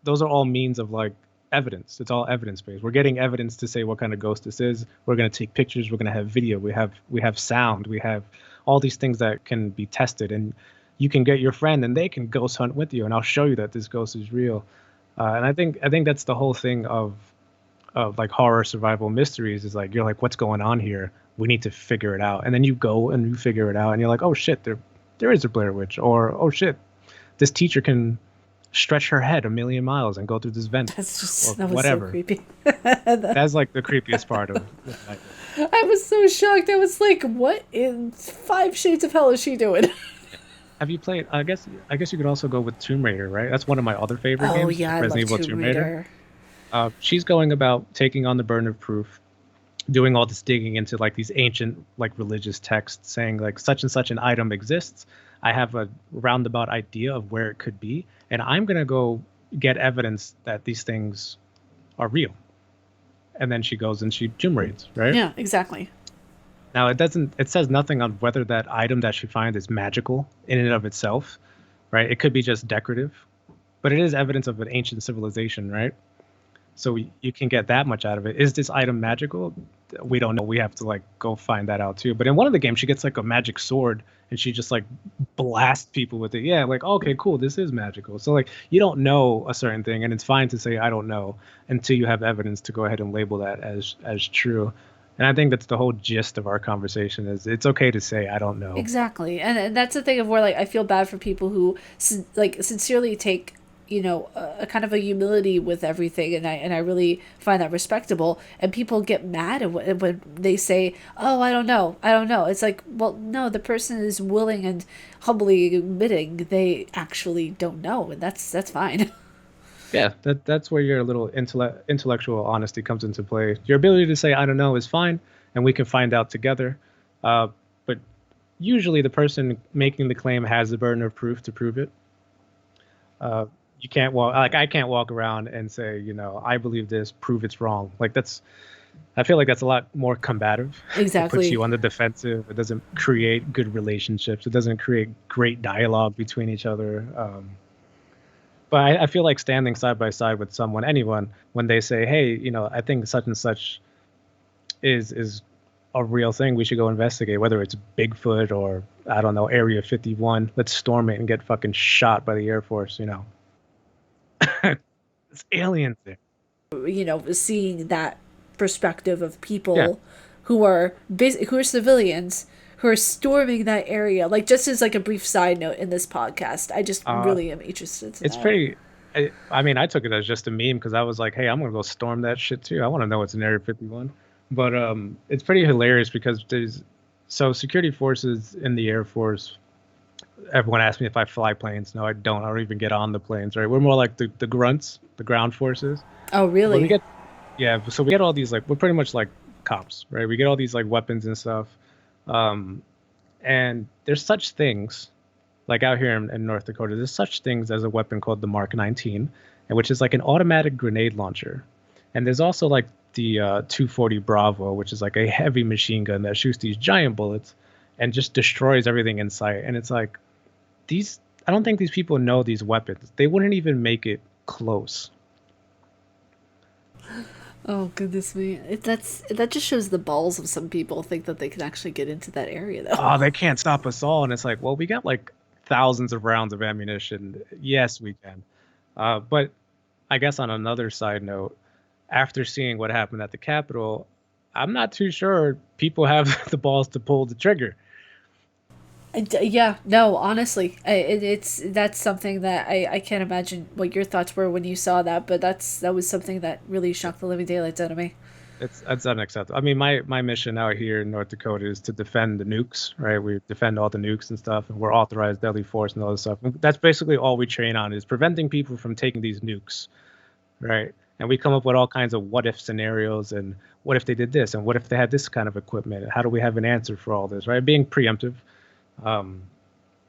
those are all means of like evidence. It's all evidence based. We're getting evidence to say what kind of ghost this is. We're going to take pictures. We're going to have video. We have sound. We have all these things that can be tested, and you can get your friend and they can ghost hunt with you, and I'll show you that this ghost is real. And I think that's the whole thing of like horror survival mysteries is like you're like what's going on here, we need to figure it out, and then you go and you figure it out and you're like, oh shit, there is a Blair Witch, or oh shit, this teacher can stretch her head a million miles and go through this vent That's or just that was so whatever. creepy. That's like the creepiest part of Nightmare. I was so shocked. I was like, "What in Five Shades of Hell is she doing?" Have you played, I guess you could also go with Tomb Raider, right? That's one of my other favorite Oh games, yeah, I love Resident Evil Tomb Tomb Raider. Raider. She's going about taking on the burden of proof, doing all this digging into like these ancient like religious texts saying like such and such an item exists. I have a roundabout idea of where it could be, and I'm going to go get evidence that these things are real. And then she goes and she tomb raids, right? Yeah, exactly. Now it says nothing on whether that item that she finds is magical in and of itself, right? It could be just decorative, but it is evidence of an ancient civilization, right? So you can get that much out of it. Is this item magical? We don't know. We have to like go find that out too. But in one of the games, she gets like a magic sword and she just like blasts people with it. Yeah, like okay, cool, this is magical. So like you don't know a certain thing, and it's fine to say I don't know until you have evidence to go ahead and label that as true. And I think that's the whole gist of our conversation is it's okay to say I don't know. Exactly, and that's the thing of where like I feel bad for people who like sincerely take a kind of a humility with everything, and I really find that respectable. And people get mad at when they say, "Oh, I don't know." It's like, well, no, the person is willing and humbly admitting they actually don't know, and that's fine. Yeah, that's where your little intellectual honesty comes into play. Your ability to say I don't know is fine, and we can find out together. But usually, the person making the claim has the burden of proof to prove it. You can't walk like I can't walk around and say, you know, I believe this, prove it's wrong. Like that's I feel like that's a lot more combative. It puts Exactly. you on the defensive. It doesn't create good relationships. It doesn't create great dialogue between each other. But I feel like standing side by side with someone, anyone, when they say, "Hey, you know, I think such and such is a real thing. We should go investigate. Whether it's Bigfoot or I don't know, Area 51. Let's storm it and get fucking shot by the Air Force." You know, it's aliens there. You know, seeing that perspective of Yeah. people who are civilians who are storming that area. Like, just as like a brief side note in this podcast, I just Uh, really am interested to it's know. pretty. I mean, I took it as just a meme because I was like, "Hey, I'm gonna go storm that shit too. I want to know what's in Area 51." But it's pretty hilarious because there's so security forces in the Air Force. Everyone asks me if I fly planes. No, I don't. I don't even get on the planes. Right? We're more like the grunts, the ground forces. Oh, But we really? get yeah. So we get all these like we're pretty much like cops, right? We get all these like weapons and stuff. Um, and there's such things like out here in North Dakota, there's such things as a weapon called the Mark 19, and which is like an automatic grenade launcher. And there's also like the 240 Bravo, which is like a heavy machine gun that shoots these giant bullets and just destroys everything in sight. And it's like these, I don't think these people know these weapons. They wouldn't even make it close. Oh goodness me! That just shows the balls of some people think that they can actually get into that area though. Oh, they can't stop us all. And it's like, well, we got like thousands of rounds of ammunition. Yes, we can. But I guess on another side note, after seeing what happened at the Capitol, I'm not too sure people have the balls to pull the trigger. Yeah, no, honestly, it's that's something that I can't imagine what your thoughts were when you saw that, but that was something that really shocked the living daylights out of me. It's unacceptable. I mean, my mission out here in North Dakota is to defend the nukes, right? We defend all the nukes and stuff, and we're authorized deadly force and all this stuff. And that's basically all we train on is preventing people from taking these nukes, right? And we come up with all kinds of what if scenarios and what if they did this and what if they had this kind of equipment? How do we have an answer for all this, right? Being preemptive. Um,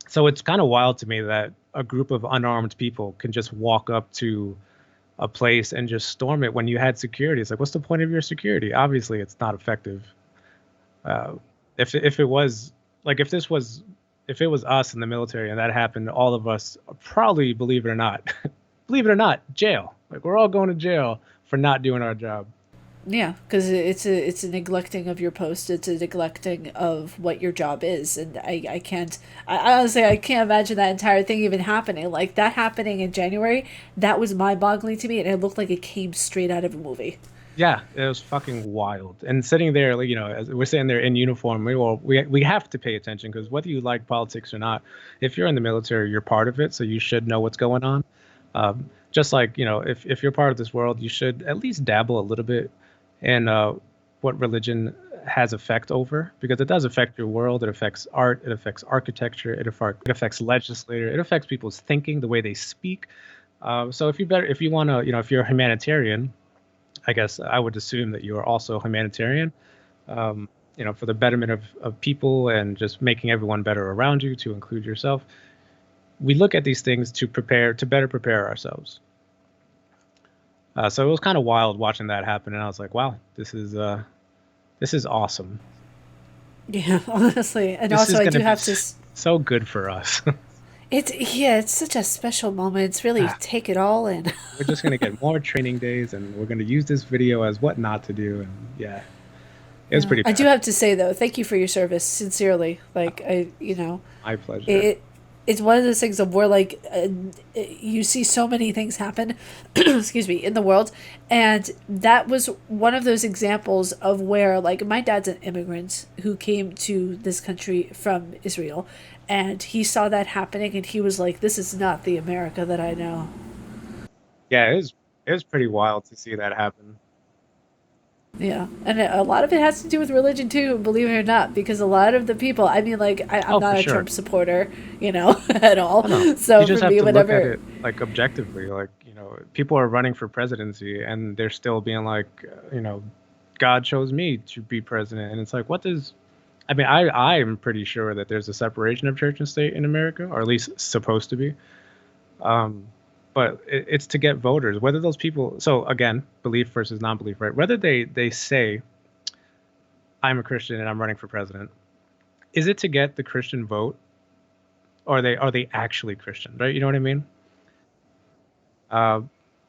so it's kind of wild to me that a group of unarmed people can just walk up to a place and just storm it when you had security. It's like, what's the point of your security? Obviously, it's not effective. Uh, if it was like if it was us in the military and that happened, all of us probably believe it or not, believe it or not, jail. Like we're all going to jail for not doing our job. Yeah, because it's a neglecting of your post. It's a neglecting of what your job is, and I can't. I honestly I can't imagine that entire thing even happening. Like that happening in January, that was mind boggling to me, and it looked like it came straight out of a movie. Yeah, it was fucking wild. And sitting there, like, you know, as we're sitting there in uniform, we have to pay attention because whether you like politics or not, if you're in the military, you're part of it, so you should know what's going on. Just like, you know, if you're part of this world, you should at least dabble a little bit in what religion has effect over because it does affect your world. It affects art. It affects architecture. It affects legislature. It affects people's thinking, the way they speak. So if you want to, you know, if you're a humanitarian, I guess I would assume that you are also a humanitarian, you know, for the betterment of people and just making everyone better around you, to include yourself. We look at these things to better prepare ourselves. So it was kind of wild watching that happen, and I was like, wow, this is awesome. Yeah, honestly, and This also is I going to do be have to. so good for us. It's such a special moment. It's really Ah, take it all in. we're just going to get more training days, and we're going to use this video as what not to do. And yeah, it was Yeah, pretty I do bad. have to say though, thank you for your service, sincerely. Like you know, My pleasure. it it's one of those things of where like you see so many things happen excuse me in the world, and that was one of those examples of where like my dad's an immigrant who came to this country from Israel, and he saw that happening and he was like, this is not the America that I know. Yeah, it was pretty wild to see that happen. Yeah, and a lot of it has to do with religion too, believe it or not, because a lot of the people, I mean, like, I'm Oh, for not a sure. Trump supporter, you know, at all. I know. You So for just have me, to look at whenever, it like objectively. Like, you know, people are running for presidency and they're still being like, you know, God chose me to be president. And it's like, what does, I mean, I'm pretty sure that there's a separation of church and state in America, or at least supposed to be. Um, but it's to get voters. Whether those people, so again, belief versus non-belief, right? Whether they say I'm a Christian and I'm running for president, is it to get the Christian vote, or are they actually Christian, right? You know what I mean? Uh,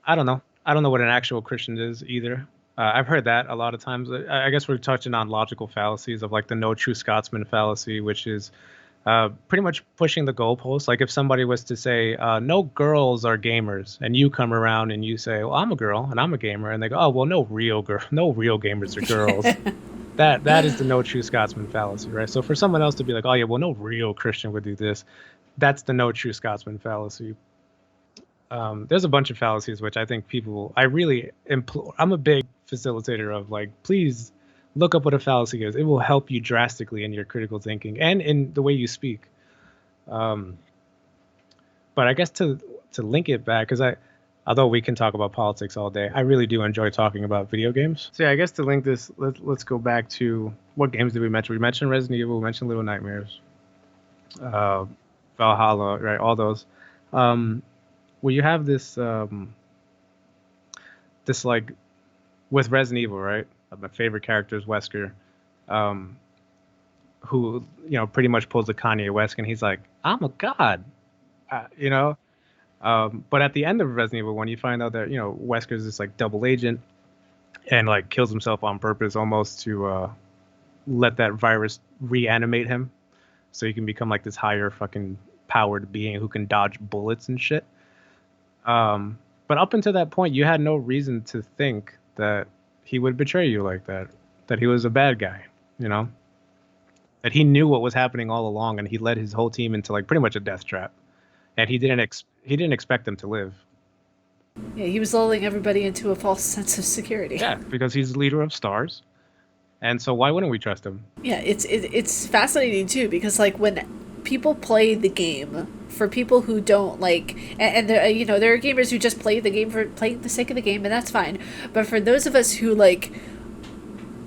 I don't know. I don't know what an actual Christian is either. I've heard that a lot of times. I guess we're touching on logical fallacies of like the no true Scotsman fallacy, which is pretty much pushing the goalposts. Like if somebody was to say, no girls are gamers, and you come around and you say, well, I'm a girl and I'm a gamer, and they go, oh, well, no real gamers are girls. That is the no true Scotsman fallacy, right? So for someone else to be like, oh yeah, well, no real Christian would do this, that's the no true Scotsman fallacy. There's a bunch of fallacies which I think people, I really implore. I'm a big facilitator of like, please look up what a fallacy is. It will help you drastically in your critical thinking and in the way you speak. But I guess to link it back, because although we can talk about politics all day, I really do enjoy talking about video games. So yeah, I guess to link this, let's go back to what games did we mention? We mentioned Resident Evil, we mentioned Little Nightmares, Valhalla, right? All those. Well, you have this like with Resident Evil, right? My favorite character is Wesker, who pretty much pulls the Kanye West, and he's like, "I'm a god," you know. But at the end of Resident Evil, when you find out that Wesker's this like double agent and like kills himself on purpose, almost to let that virus reanimate him, so he can become like this higher fucking powered being who can dodge bullets and shit. But up until that point, you had no reason to think that he would betray you like that, that he was a bad guy, that he knew what was happening all along, and he led his whole team into like pretty much a death trap, and he didn't expect them to live. Yeah, he was lulling everybody into a false sense of security. Yeah, because he's the leader of stars, and so why wouldn't we trust him? Yeah, it's fascinating too, because like when people play the game, for people who don't like, and there, there are gamers who just play the game for playing the sake of the game, and that's fine. But for those of us who like,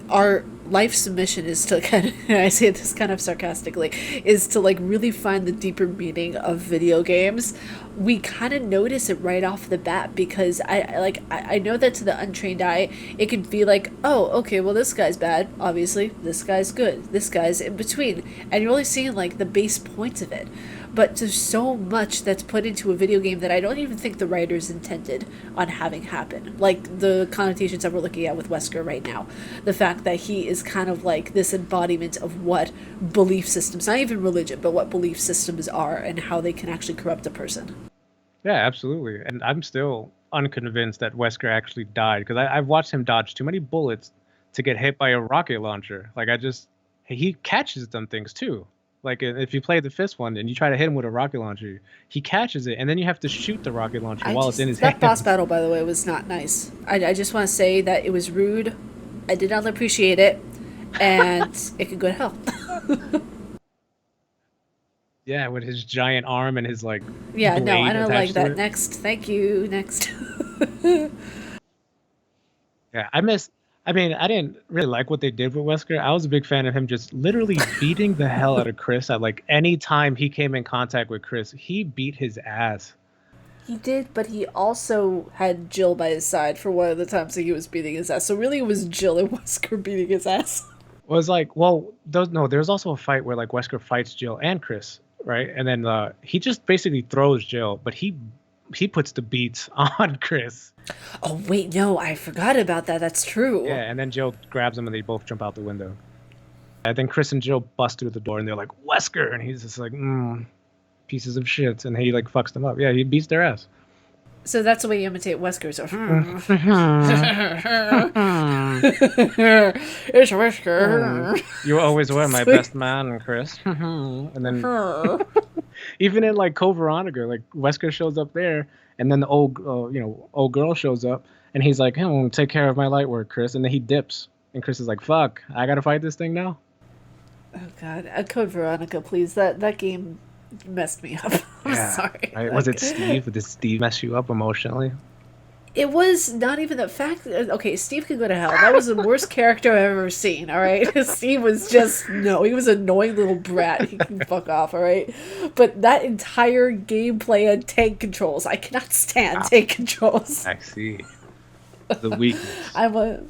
our life's mission is to kind of, I say this kind of sarcastically, is to like really find the deeper meaning of video games. We kind of notice it right off the bat, because I know that to the untrained eye, it can be like, oh, okay, well, this guy's bad, obviously, this guy's good, this guy's in between, and you're only seeing like the base points of it. But there's so much that's put into a video game that I don't even think the writers intended on having happen. Like the connotations that we're looking at with Wesker right now. The fact that he is kind of like this embodiment of what belief systems, not even religion, but what belief systems are and how they can actually corrupt a person. Yeah, absolutely. And I'm still unconvinced that Wesker actually died, because I've watched him dodge too many bullets to get hit by a rocket launcher. Like he catches them things too. Like if you play the fifth one and you try to hit him with a rocket launcher, he catches it, and then you have to shoot the rocket launcher while it's in his hand. That boss battle, by the way, was not nice. I just want to say that it was rude. I did not appreciate it, and it could go to hell. Yeah, with his giant arm and his like. Yeah, no, I don't like that. Next, thank you. Next. Yeah, I mean, I didn't really like what they did with Wesker. I was a big fan of him just literally beating the hell out of Chris. At like any time he came in contact with Chris, he beat his ass. He did, but he also had Jill by his side for one of the times that he was beating his ass. So really, it was Jill and Wesker beating his ass. Well, it was like, well, there's also a fight where like Wesker fights Jill and Chris, right? And then he just basically throws Jill, but he puts the beats on Chris. Oh, wait, no, I forgot about that. That's true. Yeah, and then Jill grabs him and they both jump out the window. And then Chris and Jill bust through the door and they're like, Wesker! And he's just like, pieces of shit. And he like fucks them up. Yeah, he beats their ass. So that's the way you imitate Wesker. So, it's Wesker. You always were my best man, Chris. And then even in like Code Veronica, like Wesker shows up there, and then the old girl shows up, and he's like, "Hey, take care of my light work, Chris." And then he dips, and Chris is like, "Fuck, I gotta fight this thing now." Oh God, Code Veronica, please. That game messed me up. I'm sorry. Right? Was it Steve? Did Steve mess you up emotionally? It was not even the fact that, okay, Steve could go to hell. That was the worst character I've ever seen, alright? Steve was just, no, he was an annoying little brat. He can fuck off, alright? But that entire gameplay and tank controls, I cannot stand tank controls. I see. The weakness. I'm a,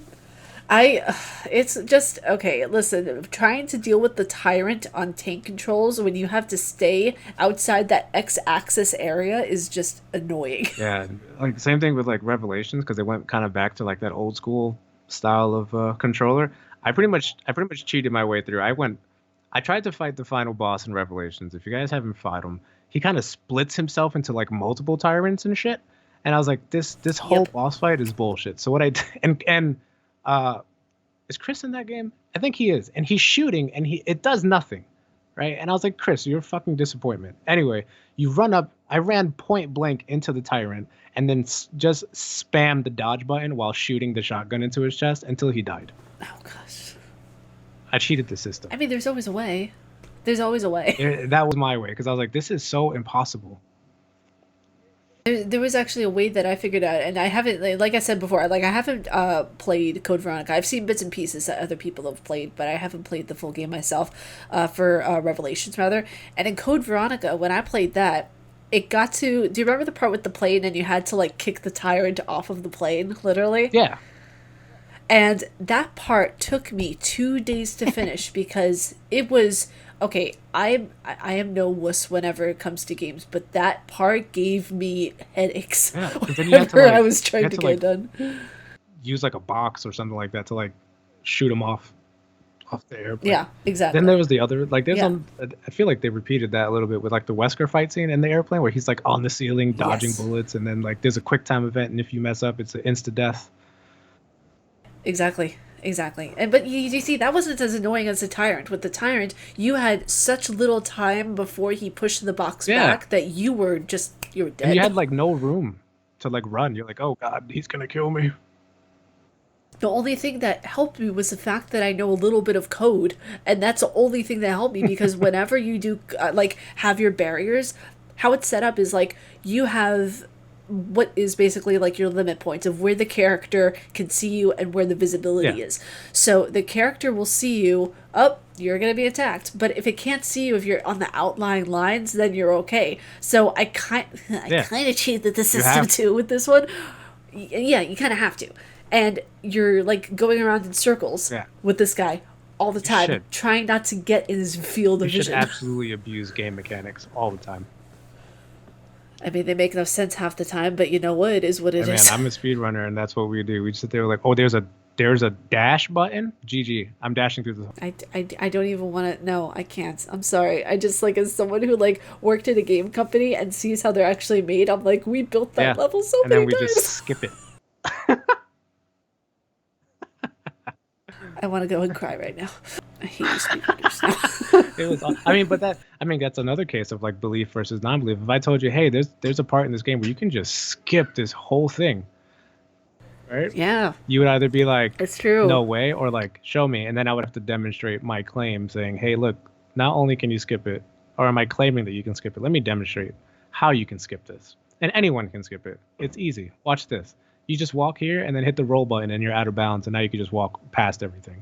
I, it's just, okay, listen, trying to deal with the tyrant on tank controls when you have to stay outside that X-axis area is just annoying. Yeah, like same thing with like Revelations because they went kind of back to like that old school style of controller. I pretty much cheated my way through. I tried to fight the final boss in Revelations. If you guys haven't fought him, he kind of splits himself into like multiple tyrants and shit. And I was like, this whole Yep. boss fight is bullshit. So what I d- and is Chris in that game? I think he is. And he's shooting and it does nothing. Right? And I was like, Chris, you're a fucking disappointment. Anyway, you run up, I ran point blank into the tyrant and then just spammed the dodge button while shooting the shotgun into his chest until he died. Oh, gosh. I cheated the system. I mean, there's always a way. There's always a way. That was my way because I was like, this is so impossible. There was actually a way that I figured out, and I haven't, like I said before, like I haven't played Code Veronica. I've seen bits and pieces that other people have played, but I haven't played the full game myself. For Revelations rather. And in Code Veronica, when I played that, it got to. Do you remember the part with the plane, and you had to like kick the tyrant off of the plane, literally? Yeah. And that part took me 2 days to finish because it was okay. I am no wuss whenever it comes to games, but that part gave me headaches Yeah. 'Cause then you had to whenever I like was you trying had to to get like it done. use like a box or something like that to like shoot him off the airplane. Yeah, Then there exactly. was the other like there's Yeah. I feel like they repeated that a little bit with like the Wesker fight scene in the airplane where he's like on the ceiling dodging Yes. bullets and then like there's a quick time event and if you mess up it's an insta death. Exactly. Exactly. And but you see that wasn't as annoying as the tyrant. With the tyrant, you had such little time before he pushed the box Yeah. back that you were And you dead. had like no room to like run. You're like, oh god, he's gonna kill me. The only thing that helped me was the fact that I know a little bit of code, and that's the only thing that helped me because whenever you do like have your barriers, how it's set up is like you have what is basically like your limit points of where the character can see you and where the visibility Yeah. is. So the character will see you, up, you're going to be attacked. But if it can't see you if you're on the outlying lines, then you're okay. So I Yeah. kind of cheated the You system have too with this one. Yeah, you kind of have to. And you're like going around in circles Yeah. with this guy all the You time, should. trying not to get in his field You of should vision. absolutely abuse game mechanics all the time. I mean, they make no sense half the time, but you know what? It is what it And man, is. I'm a speedrunner and that's what we do. We just sit there like, oh, there's a dash button. GG. I'm dashing through the I don't even want to. No, I can't. I'm sorry. I just, like, as someone who, like, worked at a game company and sees how they're actually made, I'm like, we built that yeah. level so And then many we times. just skip it. I want to go and cry right now. I hate you speedrunners now. It was I mean, but that's another case of like belief versus non-belief. If I told you, hey, there's a part in this game where you can just skip this whole thing, right? Yeah, You would either be like, it's true. no way, or like, show me, and then I would have to demonstrate my claim saying, hey, look, not only can you skip it, or am I claiming that you can skip it? Let me demonstrate how you can skip this. And anyone can skip it. It's easy. Watch this. You just walk here and then hit the roll button and you're out of bounds, and now you can just walk past everything.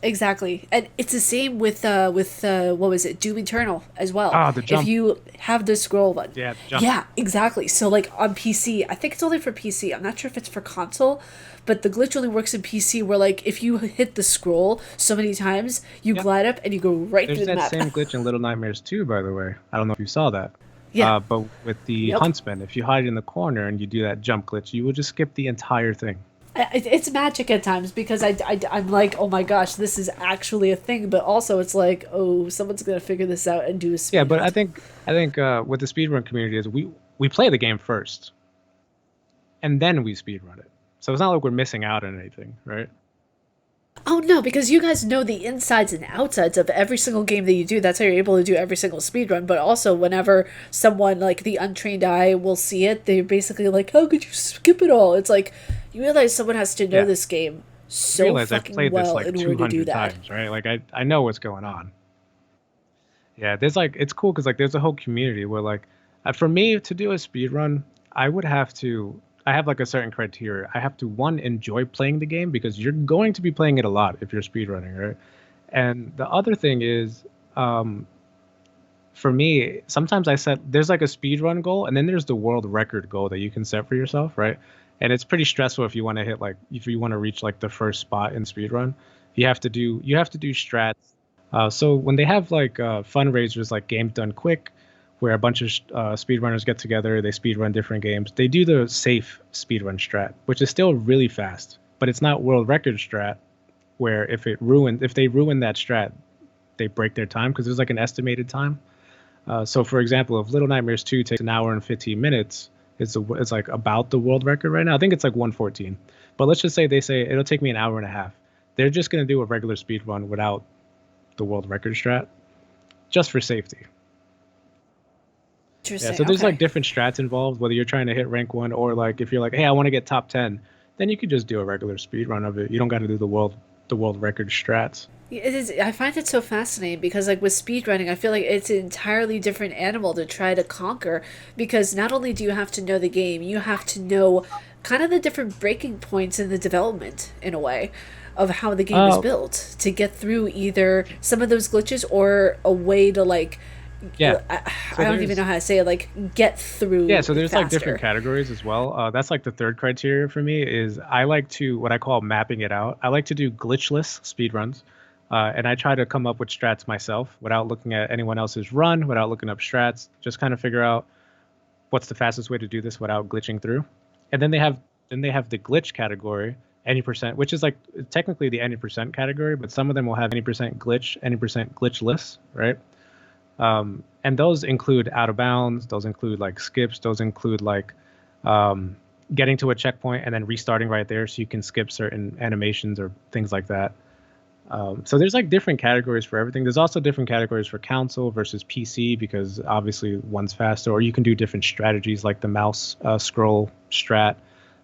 Exactly, and it's the same with what was it, Doom Eternal as well. Ah, the jump. If you have the scroll button, Yeah, jump. yeah, exactly. So like on PC, I think it's only for PC. I'm not sure if it's for console, but the glitch only works in PC. Where like if you hit the scroll so many times, you Yep. glide up and you go right There's through the that map. same glitch in Little Nightmares 2, by the way. I don't know if you saw that. Yeah. But with the Yep. huntsman, if you hide in the corner and you do that jump glitch, you will just skip the entire thing. It's magic at times because I'm like, oh my gosh, this is actually a thing, but also it's like, oh, someone's gonna figure this out and do a speed Yeah, but run. I think with the speedrun community is we play the game first, and then we speedrun it. So it's not like we're missing out on anything, right? Oh no, because you guys know the insides and outsides of every single game that you do. That's how you're able to do every single speedrun. But also, whenever someone like the untrained eye will see it, they're basically like, "How could you skip it all?" It's like you realize someone has to know Yeah. this game I so realize I've fucking played this well like in order to do 200 that. times, right? Like I know what's going on. Yeah, there's like it's cool because like there's a whole community where like for me to do a speed run, I would have to I have like a certain criteria. I have to one enjoy playing the game because you're going to be playing it a lot if you're speedrunning, right? And the other thing is, um, for me, sometimes I set there's like a speedrun goal, and then there's the world record goal that you can set for yourself, right? And it's pretty stressful if you want to hit like if you want to reach like the first spot in speedrun. You have to do strats. So when they have like fundraisers like Games Done Quick, where a bunch of speedrunners get together, they speedrun different games. They do the safe speedrun strat, which is still really fast, but it's not world record strat. Where if they ruin that strat, they break their time because there's like an estimated time. So, for example, if Little Nightmares 2 takes an hour and 15 minutes, it's like about the world record right now. I think it's like 114. But let's just say they say it'll take me an hour and a half. They're just going to do a regular speed run without the world record strat, just for safety. Yeah, Interesting. so there's like Okay. different strats involved, whether you're trying to hit rank one or like if you're like, hey, I want to get top 10, then you could just do a regular speed run of it. You don't got to do the world record strats. It is. I find it so fascinating because, like with speedrunning, I feel like it's an entirely different animal to try to conquer. Because not only do you have to know the game, you have to know kind of the different breaking points in the development, in a way, of how the game is Uh, built to get through either some of those glitches or a way to like. yeah. I So don't even know how to say it. Like get Yeah, through so there's like different faster. categories as well. That's like the third criteria for me is I like to what I call mapping it out. I like to do glitchless speedruns. And I try to come up with strats myself without looking at anyone else's run, without looking up strats, just kind of figure out what's the fastest way to do this without glitching through. And then they have the glitch category, any percent, which is like technically the any percent category, but some of them will have any percent glitch, any percent glitchless, right? And those include out of bounds. Those include like skips. Those include like um, getting to a checkpoint and then restarting right there, so you can skip certain animations or things like that. So there's like different categories for everything. There's also different categories for console versus PC because obviously one's faster, or you can do different strategies like the mouse scroll strat,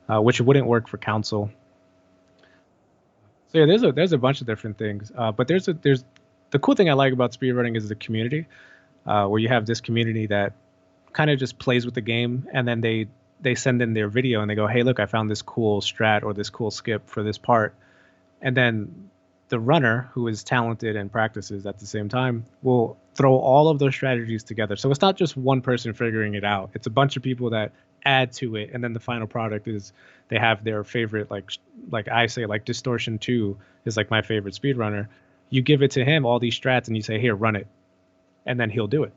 which wouldn't work for console. So yeah, there's a bunch of different things. But there's the cool thing I like about speedrunning is the community, where you have this community that kind of just plays with the game, and then they send in their video and they go, hey, look, I found this cool strat or this cool skip for this part, and then the runner who is talented and practices at the same time will throw all of those strategies together. So it's not just one person figuring it out. It's a bunch of people that add to it, and then the final product is they have their favorite like I say like Distortion 2 is like my favorite speedrunner. You give it to him all these strats and you say, "Here, run it." And then he'll do it.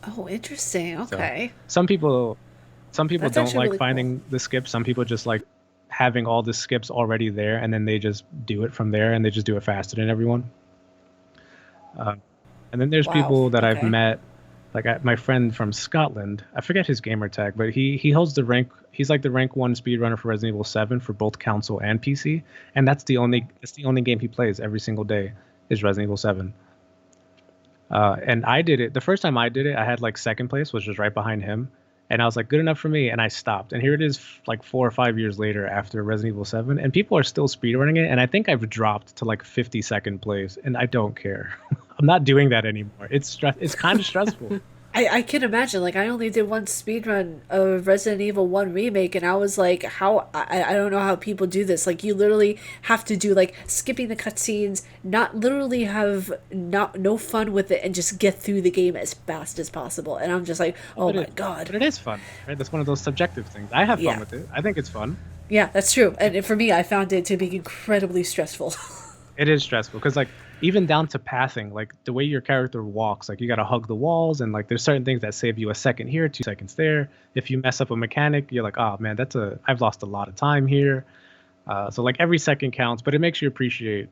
Oh, interesting. So Okay, some people some people that's don't actually like really cool. finding the skips. Some people just like having all the skips already there, and then they just do it from there, and they just do it faster than everyone. Uh, and then there's Wow. people that I've Okay. met, like my friend from Scotland. I forget his gamer tag, but he holds the rank. He's like the rank one speedrunner for Resident Evil 7 for both console and PC, and that's the only game he plays every single day is Resident Evil 7. And I did it the first time I did it. I had like second place, which was right behind him, and I was like, good enough for me, and I stopped. And here it is, like 4 or 5 years later, after Resident Evil 7, and people are still speedrunning it. And I think I've dropped to like 52nd place, and I don't care. I'm not doing that anymore. It's kind of stressful. I can imagine. Like, I only did one speedrun of Resident Evil 1 Remake, and I was like, I don't know how people do this. Like, you literally have to do, like, skipping the cutscenes, not literally have no fun with it, and just get through the game as fast as possible. And I'm just like, Oh, oh but my it god. but it is fun, right? That's one of those subjective things. I have fun Yeah. with it. I think it's fun. Yeah, that's true. And for me, I found it to be incredibly stressful. It is stressful because like even down to pathing, like the way your character walks, like you gotta hug the walls, and like there's certain things that save you a second here, 2 seconds there. If you mess up a mechanic, you're like, oh man, I've lost a lot of time here. So like every second counts, but it makes you appreciate.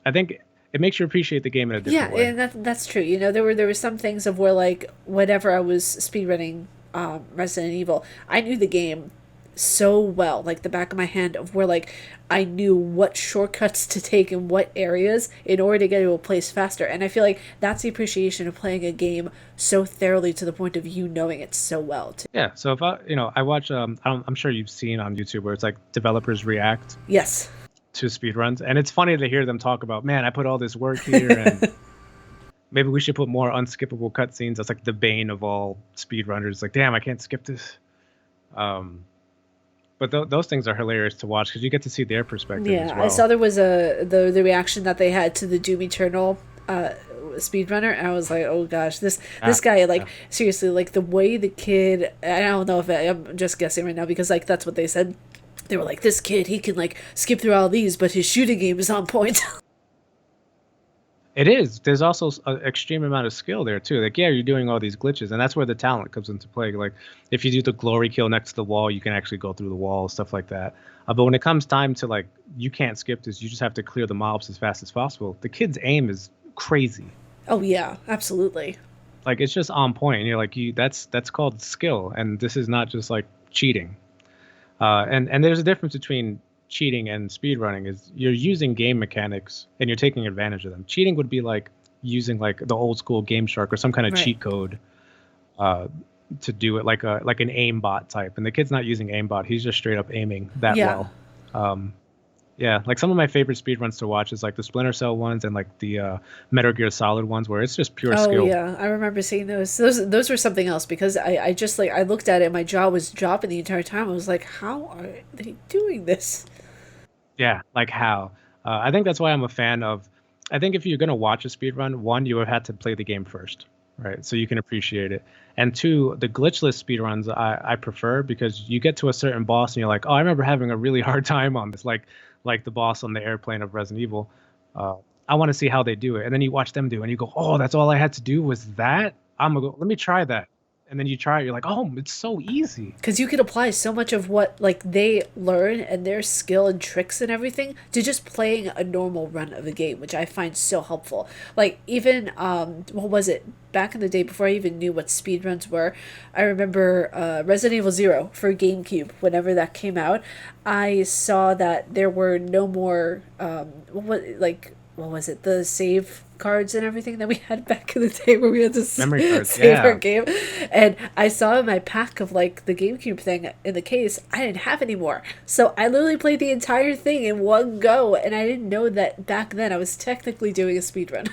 I think it makes you appreciate the game in a Yeah, different way. and that's true. You know, there were some things of where like whenever I was speedrunning Resident Evil, I knew the game so well, like the back of my hand, of where like I knew what shortcuts to take in what areas in order to get to a place faster. And I feel like that's the appreciation of playing a game so thoroughly to the point of you knowing it so well too. Yeah. So if I watch, I'm sure you've seen on YouTube where it's like developers react Yes. to speedruns, and it's funny to hear them talk about, man, I put all this work here, and maybe we should put more unskippable cutscenes. That's like the bane of all speedrunners. Like, damn, I can't skip this. Um, but those things are hilarious to watch because you get to see their perspective as Yeah, I saw well. there was the reaction that they had to the Doom Eternal speedrunner, and I was like, oh gosh, this Ah, guy, like, yeah. seriously, like the way the kid, I don't know if I'm just guessing right now because like that's what they said. They were like, this kid, he can like skip through all these, but his shooting game is on point. It is. There's also an extreme amount of skill there too. Like, yeah, you're doing all these glitches, and that's where the talent comes into play. Like, if you do the glory kill next to the wall, you can actually go through the wall, stuff like that. But when it comes time to like, you can't skip this. You just have to clear the mobs as fast as possible. The kid's aim is crazy. Oh yeah, absolutely. Like, it's just on point. And you're like, you that's called skill, and this is not just like cheating. And there's a difference between cheating and speedrunning is you're using game mechanics and you're taking advantage of them. Cheating would be like using like the old school Game Shark or some kind of Right. cheat code uh, to do it like an aimbot type. And the kid's not using aimbot; he's just straight up aiming that Yeah. well. Um, yeah, like some of my favorite speedruns to watch is like the Splinter Cell ones and like the Metal Gear Solid ones where it's just pure Oh skill. yeah, I remember seeing those. Those were something else because I just like I looked at it, and my jaw was dropping the entire time. I was like, how are they doing this? Yeah, like how? I think that's why I'm a fan of. I think if you're gonna watch a speed run, one, you would have to play the game first, right? So you can appreciate it. And two, the glitchless speed runs I prefer because you get to a certain boss and you're like, oh, I remember having a really hard time on this, like the boss on the airplane of Resident Evil. Uh, I want to see how they do it, and then you watch them do, it, and you go, oh, that's all I had to do was that. I'm gonna go. Let me try that. And then you try it, you're like, oh, it's so easy. Because you could apply so much of what like they learn and their skill and tricks and everything to just playing a normal run of a game, which I find so helpful. Like even what was it, back in the day before I even knew what speedruns were? I remember Resident Evil Zero for GameCube. Whenever that came out, I saw that there were no more what was it, the save cards and everything that we had back in the day where we had to Memory cards, save our yeah. game. And I saw in my pack of like the GameCube thing in the case, I didn't have any more. So I literally played the entire thing in one go, and I didn't know that back then I was technically doing a speed run.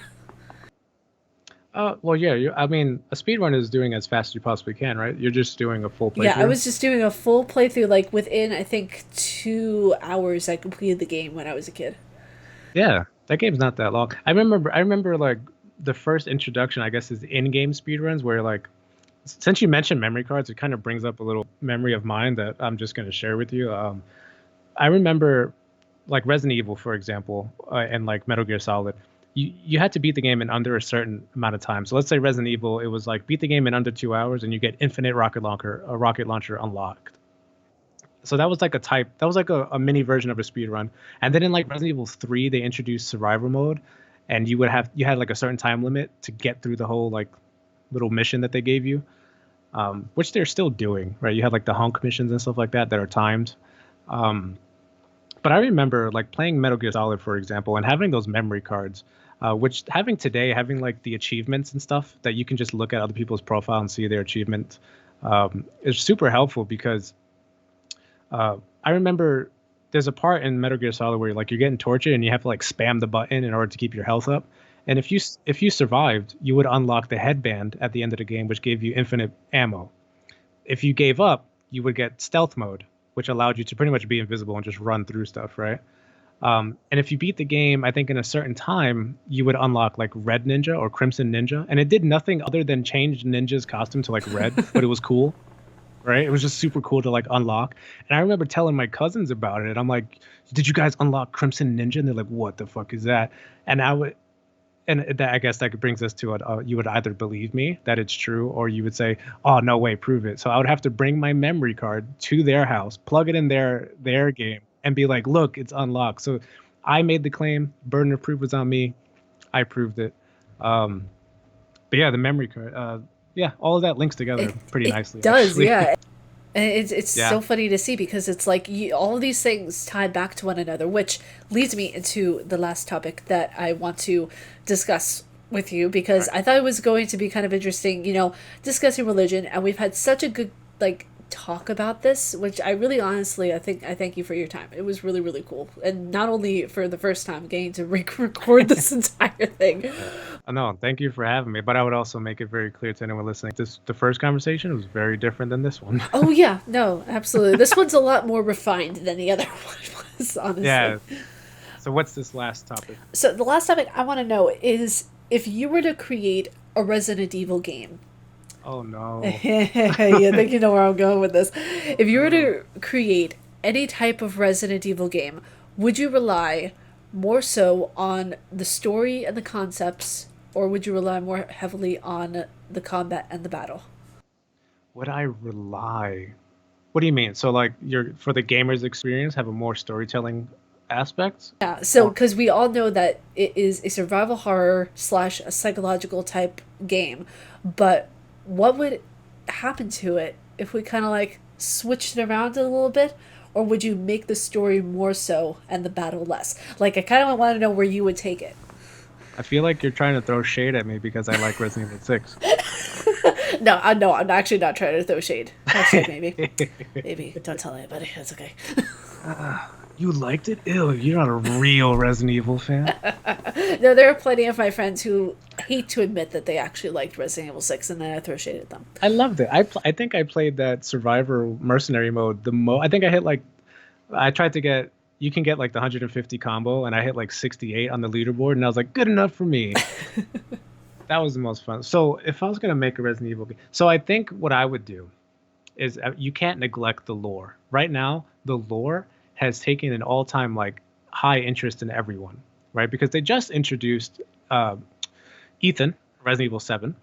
Well, yeah. I mean, a speedrun is doing as fast as you possibly can, right? You're just doing a full Yeah, I playthrough. was just doing a full playthrough. Like within I think 2 hours I completed the game when I was a kid. Yeah, that game's not that long. I remember like the first introduction, I guess, is in-game speedruns where like since you mentioned memory cards, it kind of brings up a little memory of mine that I'm just going to share with you. I remember like Resident Evil, for example, and like Metal Gear Solid. You had to beat the game in under a certain amount of time. So let's say Resident Evil, it was like beat the game in under 2 hours, and you get infinite rocket launcher unlocked. So that was like that was like a mini version of a speed run. And then in like Resident Evil 3, they introduced survival mode, and you had like a certain time limit to get through the whole like little mission that they gave you, which they're still doing, right? You have like the hunk missions and stuff like that that are timed. Um, but I remember like playing Metal Gear Solid, for example, and having those memory cards, which having today, having like the achievements and stuff that you can just look at other people's profile and see their achievement, is super helpful because I remember there's a part in Metal Gear Solid where like you're getting tortured and you have to like spam the button in order to keep your health up. And if you survived, you would unlock the headband at the end of the game, which gave you infinite ammo. If you gave up, you would get stealth mode, which allowed you to pretty much be invisible and just run through stuff, right? And if you beat the game, I think in a certain time, you would unlock like Red Ninja or Crimson Ninja, and it did nothing other than change Ninja's costume to like red, but it was cool, right? It was just super cool to like unlock. And I remember telling my cousins about it. I'm like, "Did you guys unlock Crimson Ninja?" And they're like, "What the fuck is that?" And I guess that brings us to it. You would either believe me that it's true, or you would say, "Oh no way, prove it." So I would have to bring my memory card to their house, plug it in their game, and be like, "Look, it's unlocked." So I made the claim. Burden of proof was on me. I proved it. Um, but yeah, the memory card. Yeah, all of that links together It pretty it nicely, does, actually. yeah. And it's Yeah. so funny to see because it's like all of these things tie back to one another, which leads me into the last topic that I want to discuss with you All because right. I thought it was going to be kind of interesting, discussing religion, and we've had such a good like talk about this, which I really honestly, I thank you for your time. It was really, really cool. And not only for the first time getting to record this entire thing. No, thank you for having me. But I would also make it very clear to anyone listening, the first conversation was very different than this one. Oh, yeah, no, absolutely. This one's a lot more refined than the other one was, honestly. Yeah. So what's this last topic? So the last topic I want to know is if you were to create a Resident Evil game. Oh no. Yeah, I think you know where I'm going with this. If you were to create any type of Resident Evil game, would you rely more so on the story and the concepts, or would you rely more heavily on the combat and the battle? Would I rely? What do you mean? So like you're for the gamer's experience have a more storytelling aspect? Yeah, so Or because we all know that it is a survival horror slash a psychological type game, but what would happen to it if we kind of like switched it around a little bit? Or would you make the story more so and the battle less? Like, I kind of want to know where you would take it. I feel like you're trying to throw shade at me because I like Resident Evil 6. No, I'm actually not trying to throw shade. Actually, maybe. Maybe. Don't tell anybody. That's okay. You liked it? Ew, you're not a real Resident Evil fan. No, there are plenty of my friends who hate to admit that they actually liked Resident Evil 6, and then I throw shade at them. I loved it. I think I played that Survivor Mercenary mode I think I hit like, I tried to get, you can get like the 150 combo, and I hit like 68 on the leaderboard, and I was like, good enough for me. That was the most fun. So if I was going to make a Resident Evil game, so I think what I would do is you can't neglect the lore. Right now, the lore has taken an all-time like high interest in everyone, right? Because they just introduced Ethan, Resident Evil 7.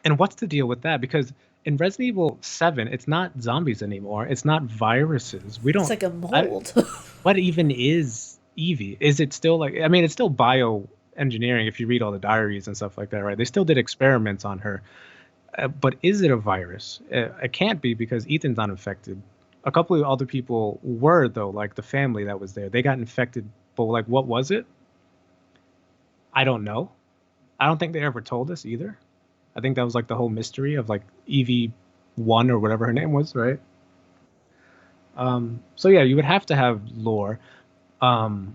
And what's the deal with that? Because in Resident Evil 7, it's not zombies anymore. It's not viruses. We don't. It's like a mold. What even is iv'e? Is it still like? I mean, it's still bioengineering. If you read all the diaries and stuff like that, right? They still did experiments on her. But is it a virus? It can't be because Ethan's not infected. A couple of other people were though, like the family that was there. They got infected, but like, what was it? I don't know. I don't think they ever told us either. I think that was like the whole mystery of like iv'e1 or whatever her name was, right? So yeah, you would have to have lore. And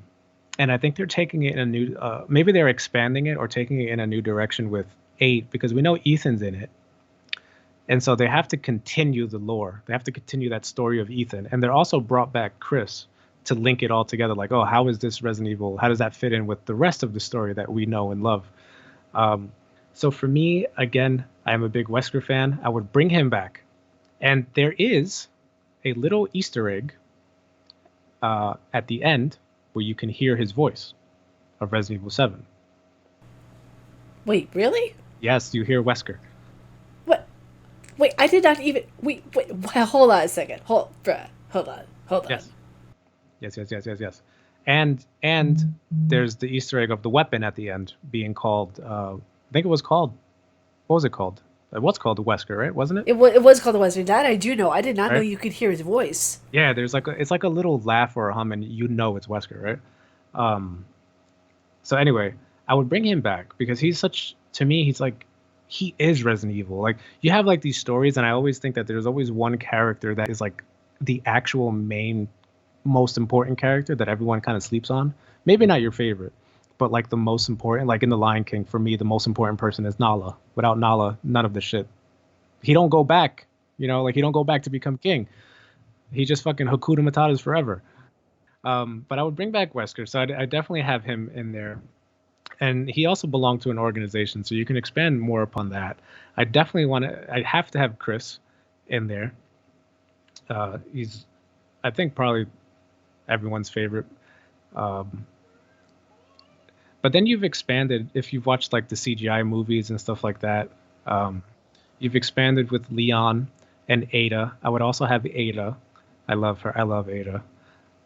I think they're taking it in a new, maybe they're expanding it or taking it in a new direction with 8 because we know Ethan's in it. And so they have to continue the lore. They have to continue that story of Ethan. And they're also brought back Chris to link it all together. Like, oh, how is this Resident Evil? How does that fit in with the rest of the story that we know and love? So for me, again, I am a big Wesker fan. I would bring him back. And there is a little Easter egg at the end where you can hear his voice of Resident Evil 7. Wait, really? Yes, you hear Wesker. What? Wait, I did not even. Wait, hold on a second. Hold on. Yes. And there's the Easter egg of the weapon at the end being called. I think it was called. What was it called? It was called the Wesker, right? Wasn't it? It was called the Western. That I do know. I did not know Right? you could hear his voice. Yeah, there's like it's like a little laugh or a hum, and you know it's Wesker, right? So anyway, I would bring him back because he's such. To me, he's like. He is Resident Evil. Like you have like these stories, and I always think that there's always one character that is like the actual main, most important character that everyone kind of sleeps on. Maybe not your favorite, but like the most important. Like in The Lion King, for me, the most important person is Nala. Without Nala, none of the shit. He don't go back. You know, like he don't go back to become king. He just fucking Hakuna Matatas forever. But I would bring back Wesker, so I definitely have him in there. And he also belonged to an organization, so you can expand more upon that. I definitely want to. I have to have Chris in there. He's, I think, probably everyone's favorite. But then you've expanded. If you've watched like the CGI movies and stuff like that, you've expanded with Leon and Ada. I would also have Ada. I love her. I love Ada.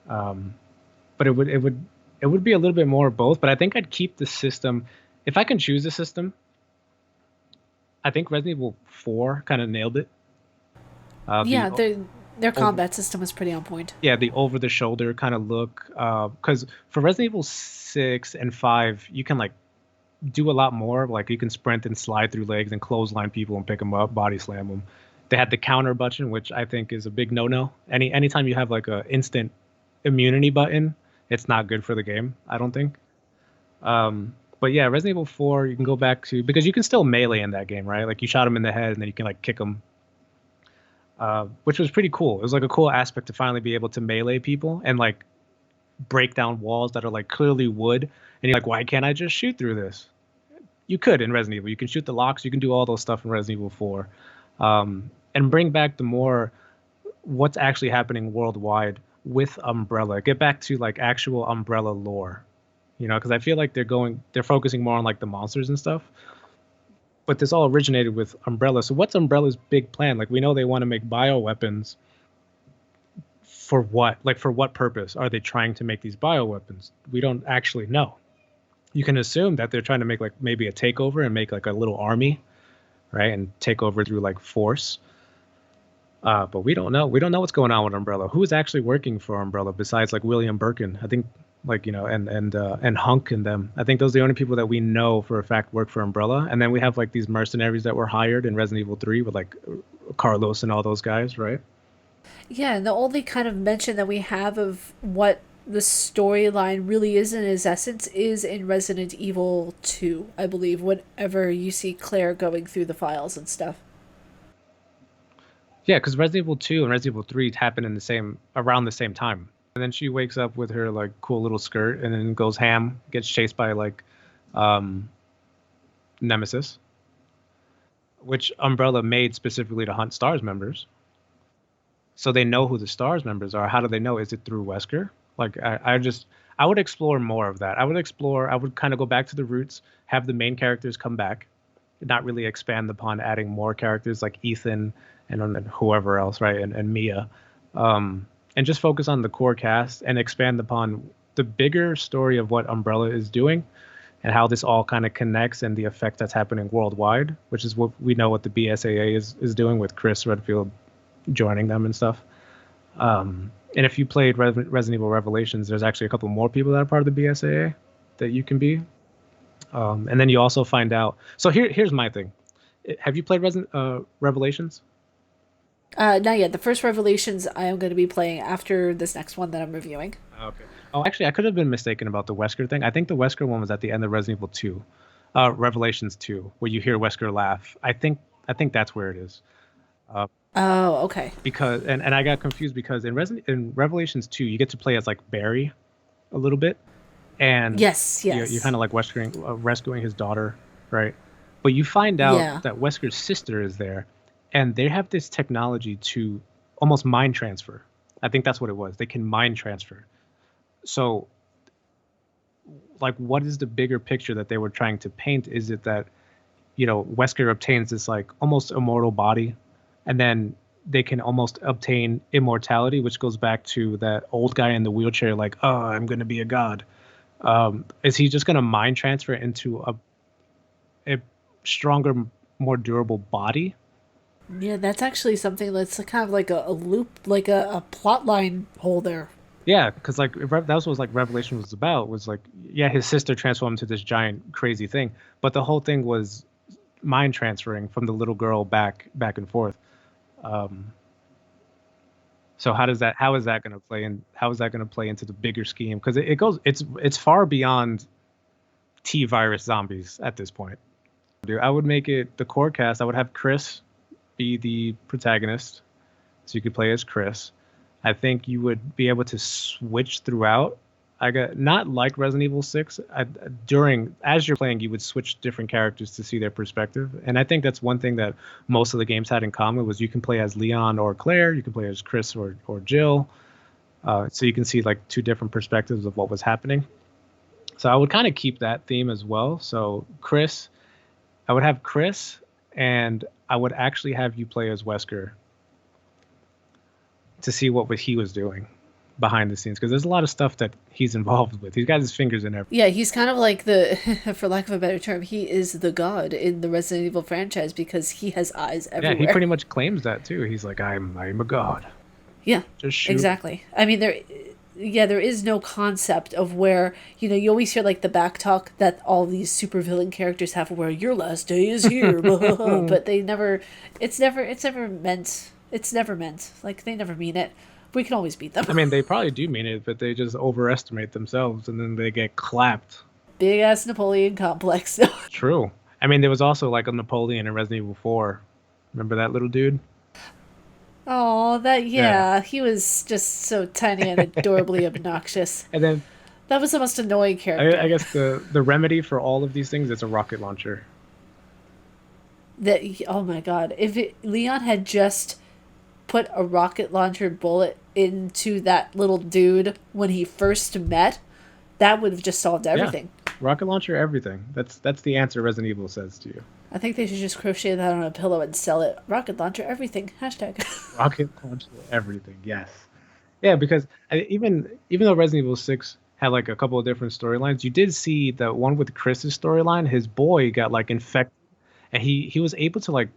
But it would be a little bit more of both, but I think I'd keep the system. If I can choose a system, I think Resident Evil 4 kind of nailed it. Yeah, their combat system was pretty on point. Yeah, the over-the-shoulder kind of look. Because for Resident Evil 6 and 5, you can like do a lot more. Like you can sprint and slide through legs and clothesline people and pick them up, body slam them. They had the counter button, which I think is a big no-no. Anytime you have like a instant immunity button, it's not good for the game, I don't think. But yeah, Resident Evil 4, you can go back to, because you can still melee in that game, right? Like you shot him in the head and then you can like kick him, which was pretty cool. It was like a cool aspect to finally be able to melee people and like break down walls that are like clearly wood. And you're like, why can't I just shoot through this? You could in Resident Evil. You can shoot the locks. You can do all those stuff in Resident Evil 4. And bring back the more what's actually happening worldwide with Umbrella. Get back to like actual Umbrella lore, you know, because I feel like they're focusing more on like the monsters and stuff. But this all originated with Umbrella. So what's Umbrella's big plan? Like we know they want to make bioweapons. For what? Like for what purpose are they trying to make these bioweapons? We don't actually know. You can assume that they're trying to make like maybe a takeover and make like a little army, right? And take over through like force. But we don't know. We don't know what's going on with Umbrella. Who is actually working for Umbrella besides like William Birkin? I think like, you know, and Hunk and them. I think those are the only people that we know for a fact work for Umbrella. And then we have like these mercenaries that were hired in Resident Evil 3 with like Carlos and all those guys, right? Yeah, and the only kind of mention that we have of what the storyline really is in its essence is in Resident Evil 2, I believe, whenever you see Claire going through the files and stuff. Yeah, because Resident Evil 2 and Resident Evil 3 happen in around the same time. And then she wakes up with her like cool little skirt and then goes ham, gets chased by like Nemesis, which Umbrella made specifically to hunt STARS members. So they know who the STARS members are. How do they know? Is it through Wesker? Like I would explore more of that. I would kind of go back to the roots, have the main characters come back, not really expand upon adding more characters like Ethan and whoever else, right? And Mia. And just focus on the core cast and expand upon the bigger story of what Umbrella is doing and how this all kind of connects and the effect that's happening worldwide, which is what we know what the BSAA is doing with Chris Redfield joining them and stuff. And if you played Resident Evil Revelations, there's actually a couple more people that are part of the BSAA that you can be. And then you also find out. So here's my thing. Have you played Revelations? Not yet. The first Revelations I am going to be playing after this next one that I'm reviewing. Okay. Oh, actually, I could have been mistaken about the Wesker thing. I think the Wesker one was at the end of Resident Evil 2, Revelations 2, where you hear Wesker laugh. I think that's where it is. Oh, okay. Because and I got confused because in Revelations 2, you get to play as like Barry a little bit, and yes, you're kind of like rescuing his daughter, right? But you find out that Wesker's sister is there, and they have this technology to almost mind transfer. I think that's what it was. They can mind transfer. So, like, what is the bigger picture that they were trying to paint? Is it that, you know, Wesker obtains this like almost immortal body, and then they can almost obtain immortality, which goes back to that old guy in the wheelchair, like, oh, I'm going to be a god. Is he just going to mind transfer into a stronger, more durable body? Yeah, that's actually something that's kind of like a loop, like a plot line hole there. Yeah, because like that was like Revelation was about, was like, yeah, his sister transformed into this giant crazy thing, but the whole thing was mind transferring from the little girl back and forth. So how is that going to play in? How is that going to play into the bigger scheme? Because it's far beyond T-virus zombies at this point. Dude, I would make it the core cast. I would have Chris be the protagonist, so you could play as Chris. I think you would be able to switch throughout. I got not like Resident Evil 6. As you're playing, you would switch different characters to see their perspective, and I think that's one thing that most of the games had in common was you can play as Leon or Claire, you can play as Chris or Jill, so you can see like two different perspectives of what was happening. So I would kind of keep that theme as well. So I would have Chris, and I would actually have you play as Wesker to see what he was doing behind the scenes, because there's a lot of stuff that he's involved with. He's got his fingers in everything. Yeah, he's kind of like for lack of a better term, he is the god in the Resident Evil franchise because he has eyes everywhere. Yeah, he pretty much claims that too. He's like, I'm a god. Yeah, just shoot. Exactly. I mean, yeah, there is no concept of where, you always hear like the back talk that all these supervillain characters have where your last day is here, but they never, it's never meant, like they never mean it. We can always beat them. I mean, they probably do mean it, but they just overestimate themselves and then they get clapped. Big ass Napoleon complex. True. I mean, there was also like a Napoleon in Resident Evil 4. Remember that little dude? Oh, yeah, he was just so tiny and adorably obnoxious. And then That was the most annoying character. I guess the remedy for all of these things is a rocket launcher. That, oh my god, if Leon had just put a rocket launcher bullet into that little dude when he first met, that would have just solved everything. Yeah. Rocket launcher, everything. That's the answer Resident Evil says to you. I think they should just crochet that on a pillow and sell it. Rocket launcher, everything. Hashtag. Rocket launcher, everything. Yes. Yeah, because even though Resident Evil 6 had like a couple of different storylines, you did see the one with Chris's storyline. His boy got like infected, and he was able to like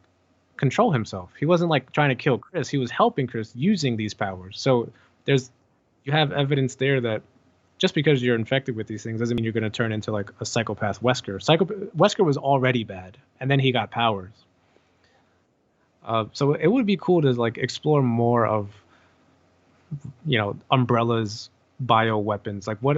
control himself. He wasn't like trying to kill Chris. He was helping Chris using these powers. So you have evidence there that just because you're infected with these things doesn't mean you're going to turn into like a psychopath Wesker. Wesker was already bad, and then he got powers. So it would be cool to like explore more of, Umbrella's bio weapons. Like what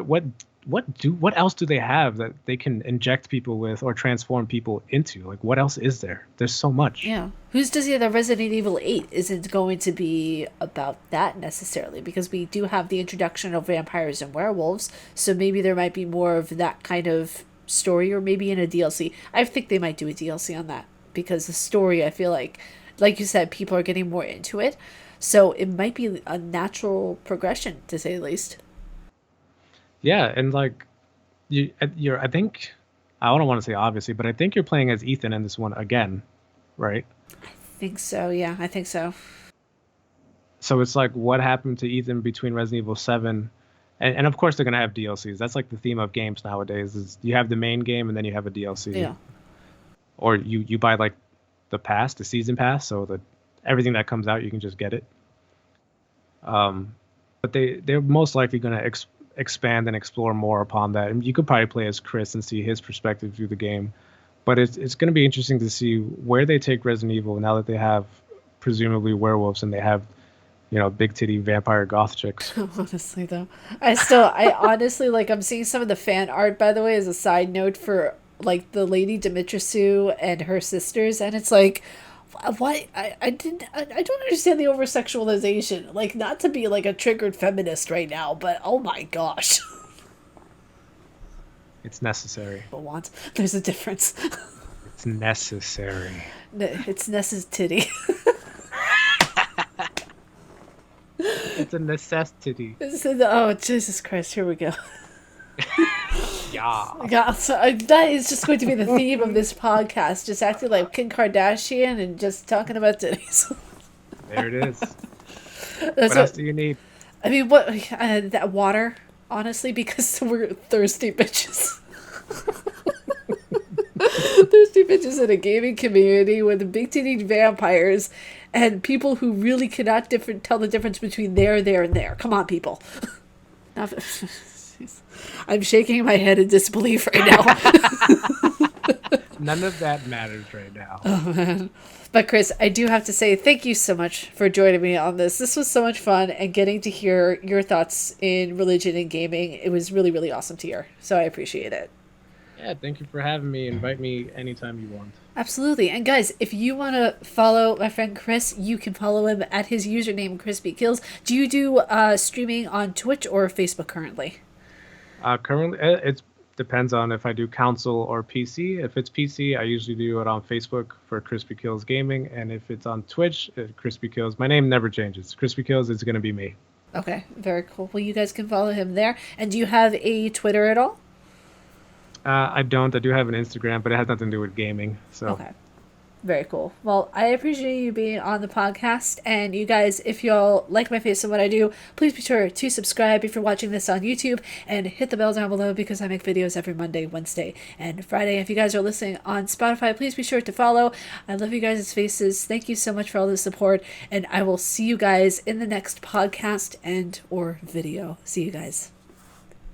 else do they have that they can inject people with or transform people into? Like what else is there? There's so much. Yeah. Who's to say that Resident Evil 8 isn't going to be about that necessarily? Because we do have the introduction of vampires and werewolves, so maybe there might be more of that kind of story, or maybe in a DLC. I think they might do a DLC on that, because the story, I feel like you said, people are getting more into it. So it might be a natural progression, to say the least. Yeah, and like I think I don't want to say obviously, but I think you're playing as Ethan in this one again, right? I think so. Yeah, I think so. So it's like what happened to Ethan between Resident Evil 7 and of course they're gonna have DLCs. That's like the theme of games nowadays. Is you have the main game and then you have a DLC. Yeah. Or you buy like the season pass, so that everything that comes out you can just get it. But they're most likely gonna expand and explore more upon that. And you could probably play as Chris and see his perspective through the game. But it's going to be interesting to see where they take Resident Evil now that they have presumably werewolves and they have, big titty vampire goth chicks. Honestly, though, I honestly, like, I'm seeing some of the fan art, by the way, as a side note, for like the Lady Dimitrescu and her sisters, and it's like, why I don't understand the over sexualization. Like, not to be like a triggered feminist right now, but oh my gosh. It's necessary. There's a difference. It's necessary. It's necessity. It's a necessity. Oh, Jesus Christ, here we go. Yeah. Yeah, so that is just going to be the theme of this podcast. Just acting like Kim Kardashian and just talking about titties. There it is. What else do you need? I mean, that water, honestly, because we're thirsty bitches. Thirsty bitches in a gaming community with big titty vampires and people who really cannot tell the difference between there, and there. Come on, people. I'm shaking my head in disbelief right now. None of that matters right now. Oh, man. But Chris, I do have to say thank you so much for joining me on this. This was so much fun, and getting to hear your thoughts in religion and gaming, it was really, really awesome to hear. So I appreciate it. Yeah, thank you for having me. Invite me anytime you want. Absolutely. And guys, if you want to follow my friend Chris, you can follow him at his username, CrispyKills. Do you do streaming on Twitch or Facebook currently? Currently, it depends on if I do console or PC. If it's PC, I usually do it on Facebook for Crispy Kills Gaming, and if it's on Twitch, Crispy Kills. My name never changes. Crispy Kills is going to be me. Okay, very cool. Well, you guys can follow him there. And do you have a Twitter at all? I don't. I do have an Instagram, but it has nothing to do with gaming. So. Okay. Very cool. Well, I appreciate you being on the podcast. And you guys, if y'all like my face and what I do, please be sure to subscribe if you're watching this on YouTube and hit the bell down below because I make videos every Monday, Wednesday, and Friday. If you guys are listening on Spotify, please be sure to follow. I love you guys' faces. Thank you so much for all the support. And I will see you guys in the next podcast and or video. See you guys.